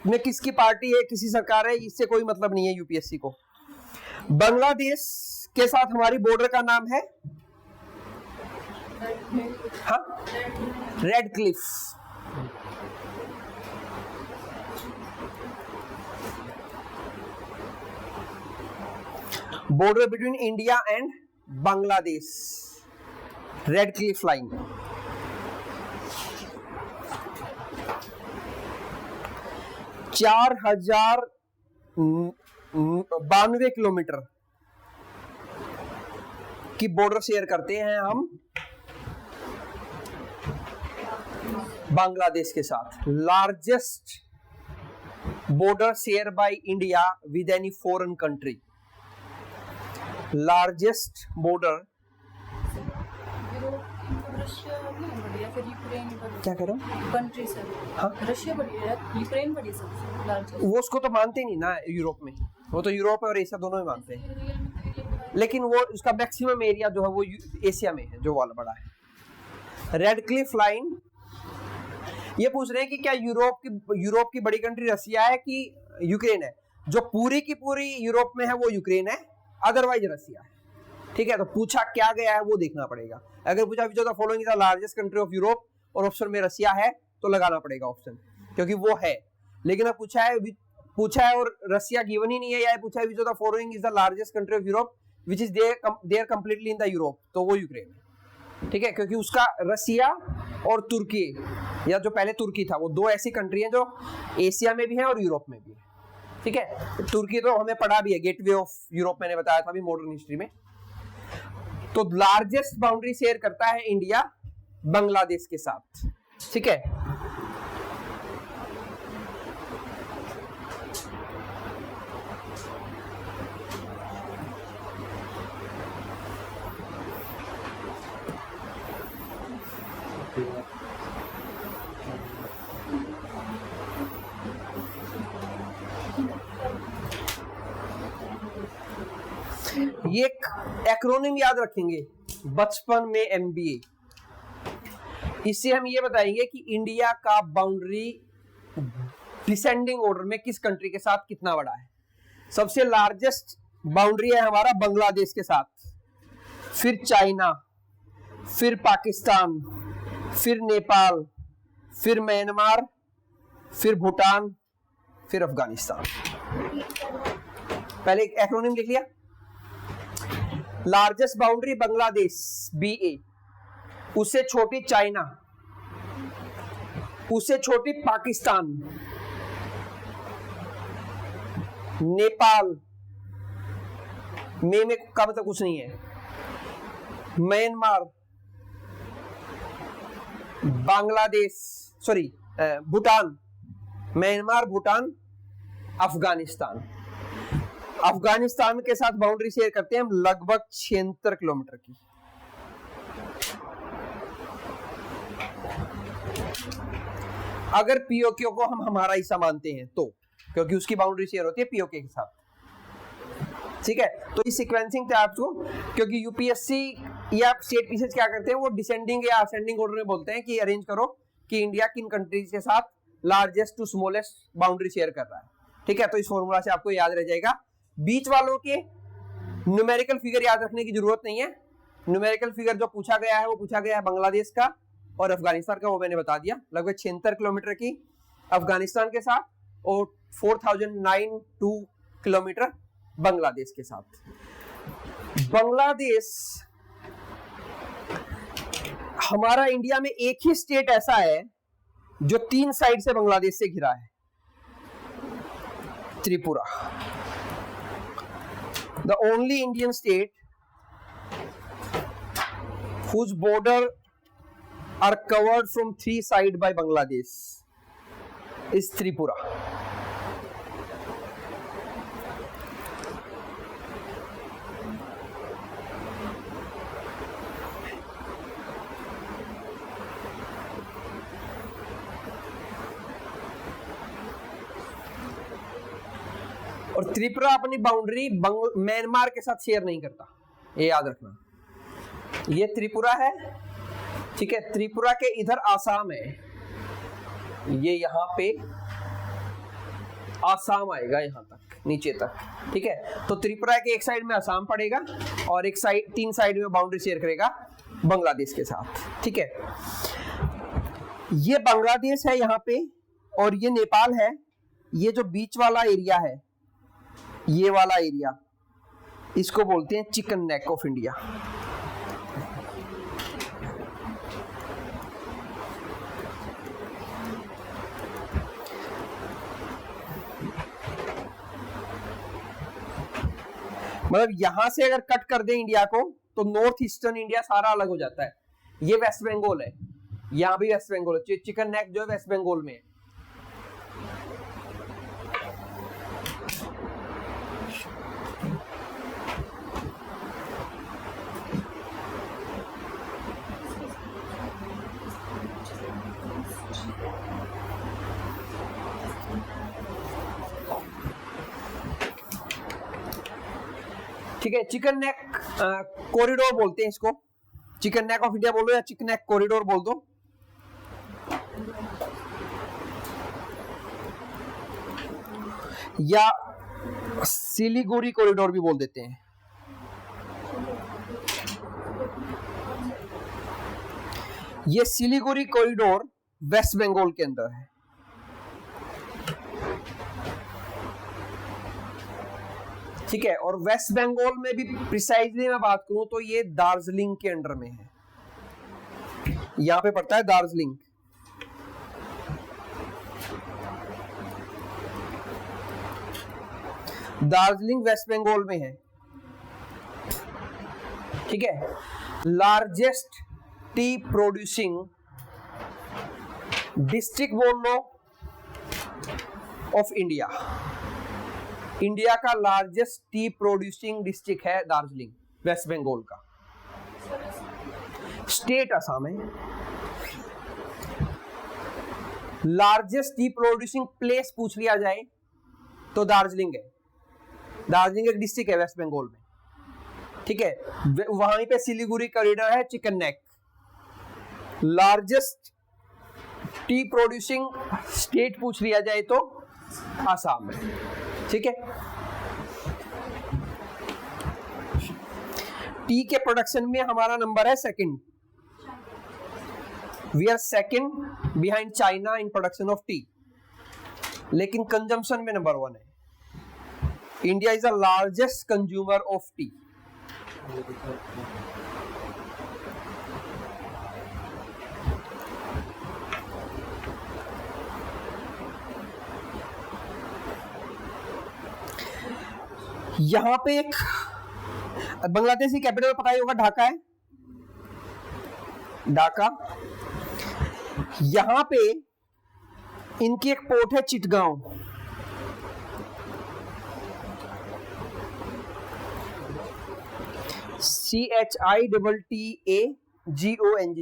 में किसकी पार्टी है, किसी सरकार है, इससे कोई मतलब नहीं है यूपीएससी को। बांग्लादेश के साथ हमारी बॉर्डर का नाम है red Cliff. Border between India and Bangladesh, red Cliff line. चार 4,092 किलोमीटर की बॉर्डर शेयर करते हैं हम बांग्लादेश के साथ। Largest border share by India with any foreign country. Largest border, क्या कह रहे हो कंट्री सर? हाँ, रशिया बड़ी है, यूक्रेन बड़ी सबसे लार्जेस्ट। वो उसको तो मानते नहीं ना यूरोप में, वो तो यूरोप और एशिया दोनों में मानते हैं, लेकिन वो उसका मैक्सिमम एरिया जो है वो एशिया में है, जो वाला बड़ा है। रेड क्लिफ लाइन, ये पूछ रहे हैं कि क्या यूरोप की बड़ी कंट्री रसिया है कि यूक्रेन है। जो पूरी की पूरी यूरोप में है वो यूक्रेन है, अदरवाइज रसिया है, ठीक है। तो पूछा क्या गया है वो देखना पड़ेगा। अगर पूछा विच of the following is the largest country of Europe और ऑप्शन में रसिया है तो लगाना पड़ेगा ऑप्शन, क्योंकि वो है। लेकिन अब पूछा है और रसिया गिवन ही नहीं है, या पूछा है which of the following is the largest country of Europe which is there completely in the Europe, तो वो यूक्रेन है, ठीक है, क्योंकि उसका रसिया और तुर्की, या जो पहले तुर्की था, वो दो ऐसी कंट्री हैं जो एशिया में भी है और यूरोप में भी है, ठीक है। तुर्की तो हमें पढ़ा भी है, गेटवे ऑफ यूरोप मैंने बताया था अभी मॉडर्न हिस्ट्री में। तो लार्जेस्ट बाउंड्री शेयर करता है इंडिया बांग्लादेश के साथ, ठीक है। ये एक्रोनिम याद रखेंगे बचपन में एमबीए। इससे हम ये बताएंगे कि इंडिया का बाउंड्री डिसेंडिंग ऑर्डर में किस कंट्री के साथ कितना बड़ा है। सबसे लार्जेस्ट बाउंड्री है हमारा बांग्लादेश के साथ, फिर चाइना, फिर पाकिस्तान, फिर नेपाल, फिर म्यांमार, फिर भूटान, फिर अफगानिस्तान। पहले एक एक्रोनिम लिख लिया। लार्जेस्ट बाउंड्री बांग्लादेश BA, उससे छोटी चाइना, उससे छोटी पाकिस्तान, नेपाल में का मतलब कुछ नहीं है, Myanmar, Bangladesh, sorry Bhutan, Myanmar, Bhutan, Afghanistan. Afghanistan के साथ बाउंड्री शेयर करते हैं हम लगभग 76 किलोमीटर की। अगर पीओके को हम हमारा हिस्सा मानते हैं तो, क्योंकि उसकी बाउंड्री शेयर होती है पीओके के साथ, ठीक है। तो इस सीक्वेंसिंग टैब्स को, क्योंकि यूपीएससी या स्टेट पीसीएस क्या करते हैं, वो डिसेंडिंग या असेंडिंग ऑर्डर में बोलते हैं कि अरेंज करो कि इंडिया किन कंट्रीज के साथ largest to smallest boundary share कर रहा है, ठीक है। तो इस फॉर्मूला से आपको याद रह जाएगा। बीच वालों के न्यूमेरिकल फिगर याद रखने की जरूरत नहीं है। न्यूमेरिकल फिगर जो पूछा गया है वो पूछा गया है बांग्लादेश का और अफगानिस्तान का, वो मैंने बता दिया, लगभग 76 किलोमीटर की अफगानिस्तान के साथ और 4092 किलोमीटर बांग्लादेश के साथ। बांग्लादेश हमारा इंडिया में एक ही स्टेट ऐसा है जो 3 साइड से बांग्लादेश से घिरा है, Tripura. The only Indian state whose border are covered from 3 sides by Bangladesh is Tripura. और त्रिपुरा अपनी बाउंड्री म्यांमार के साथ शेयर नहीं करता, ये याद रखना। ये त्रिपुरा है, ठीक है। त्रिपुरा के इधर आसाम है, ये यहाँ पे आसाम आएगा यहाँ तक, नीचे तक, ठीक है। तो त्रिपुरा के एक साइड में आसाम पड़ेगा और एक साइड, 3 साइड में बाउंड्री शेयर करेगा बांग्लादेश के साथ, ठीक है। ये बांग्लादेश है यहाँ पे और ये नेपाल है। ये जो बीच वाला एरिया है, ये वाला एरिया, इसको बोलते हैं चिकन नेक ऑफ इंडिया। मतलब यहां से अगर कट कर दे इंडिया को तो नॉर्थ ईस्टर्न इंडिया सारा अलग हो जाता है। ये वेस्ट बंगाल है, यहां भी वेस्ट बंगाल है, चिकन नेक जो है वेस्ट बंगाल में है। ठीक है, चिकन नेक कॉरिडोर बोलते हैं इसको। चिकन नेक ऑफ इंडिया बोलो या चिकन नेक कॉरिडोर बोल दो। या सिलीगुड़ी कॉरिडोर भी बोल देते हैं। ये सिलीगुड़ी कॉरिडोर वेस्ट बंगाल के अंदर है। ठीक है, और वेस्ट बंगाल में भी प्रिसाइजली मैं बात करूं तो ये दार्जिलिंग के अंडर में है। यहां पे पड़ता है दार्जिलिंग। दार्जिलिंग वेस्ट बंगाल में है, ठीक है। लार्जेस्ट टी प्रोड्यूसिंग डिस्ट्रिक्ट बोल लो ऑफ इंडिया। इंडिया का लार्जेस्ट टी प्रोड्यूसिंग डिस्ट्रिक्ट है दार्जिलिंग, वेस्ट बंगाल का। स्टेट असम है। लार्जेस्ट टी प्रोड्यूसिंग प्लेस पूछ लिया जाए तो दार्जिलिंग है। दार्जिलिंग एक डिस्ट्रिक्ट है वेस्ट बंगाल में, ठीक है। वहीं पे सिलीगुड़ी कॉरिडोर है, chicken neck. Largest T producing state पूछ लिया जाए तो आसाम है, ठीक है। टी के प्रोडक्शन में हमारा नंबर है second. We are second behind China in production of tea, लेकिन कंजम्पशन में नंबर 1 है। India is the largest consumer of tea. यहां पे एक बांग्लादेश की कैपिटल पता ही होगा, ढाका है। ढाका। यहां पे इनकी एक पोर्ट है चिटगांव। CHITTAGONG,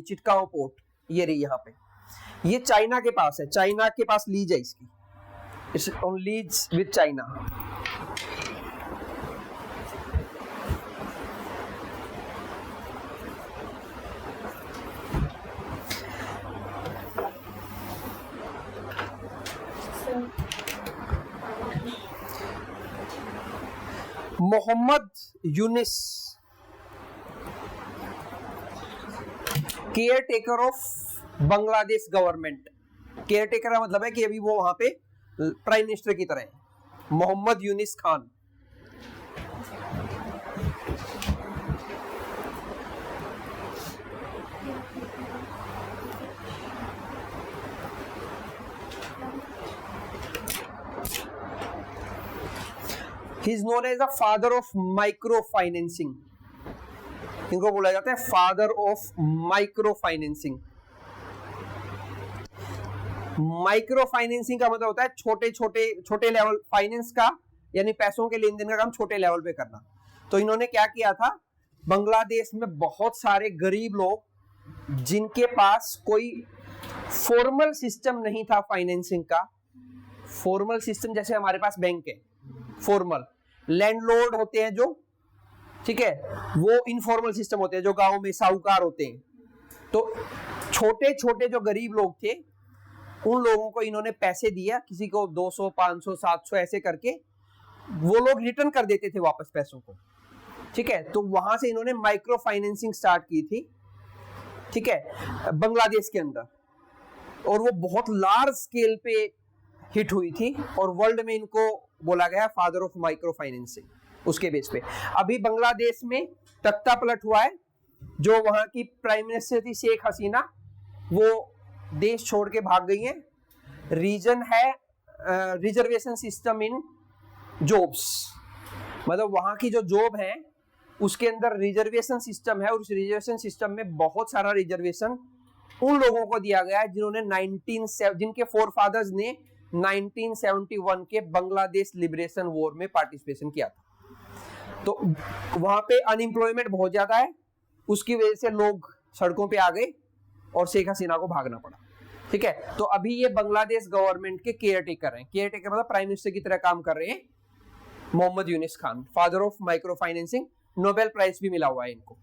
चिटगांव पोर्ट, ये रही यहां पे। ये चाइना के पास है, चाइना के पास लीज है इसकी, it's on lease with China. Mohammad Yunus, care taker of Bangladesh government. Care taker का मतलब है कि अभी वो वहां पे प्राइम मिनिस्टर की तरह है, Mohammad Yunus Khan. He is known as the father of micro financing. इनको बोला जाता है father of micro financing. Micro financing का मतलब होता है छोटे लेवल फाइनेंस का, यानी पैसों के लेन देन का काम छोटे लेवल पे करना। तो इन्होंने क्या किया था, बांग्लादेश में बहुत सारे गरीब लोग जिनके पास कोई फॉर्मल सिस्टम नहीं था फाइनेंसिंग का, फॉर्मल सिस्टम जैसे हमारे पास बैंक है, फॉर्मल लैंडलॉर्ड होते हैं जो, ठीक है, वो इनफॉर्मल सिस्टम होते हैं जो गांव में साहूकार होते हैं। तो छोटे छोटे जो गरीब लोग थे उन लोगों को इन्होंने पैसे दिया, किसी को 200, 500, 700 ऐसे करके वो लोग रिटर्न कर देते थे वापस पैसों को, ठीक है। तो वहां से इन्होंने माइक्रो फाइनेंसिंग स्टार्ट की थी, ठीक है, बांग्लादेश के अंदर, और वो बहुत लार्ज स्केल पे हिट हुई थी और वर्ल्ड में इनको बोला गया फादर ऑफ माइक्रो फाइनेंसिंग। उसके बेस पे अभी बांग्लादेश में तख्ता पलट हुआ है, जो वहां की प्राइम मिनिस्टर थी शेख हसीना, वो देश छोड़ के भाग गई हैं। रीजन है रिजर्वेशन सिस्टम इन जॉब्स, मतलब वहां की जो जॉब है उसके अंदर रिजर्वेशन सिस्टम है, और उस रिजर्वेशन सिस्टम में बहुत सारा रिजर्वेशन उन लोगों को दिया गया है जिन्होंने जिनके फोरफादर्स ने 1971 के बांग्लादेश लिबरेशन वॉर में पार्टिसिपेशन किया था। तो वहां पे अनएम्प्लॉयमेंट बहुत ज्यादा है, उसकी वजह से लोग सड़कों पे आ गए और शेख हसीना को भागना पड़ा, ठीक है। तो अभी ये बांग्लादेश गवर्नमेंट के केयर टेकर हैं। केयर टेकर मतलब प्राइम मिनिस्टर की तरह काम कर रहे हैं Mohammad Yunus Khan, father of micro financing. Nobel prize भी मिला हुआ है इनको।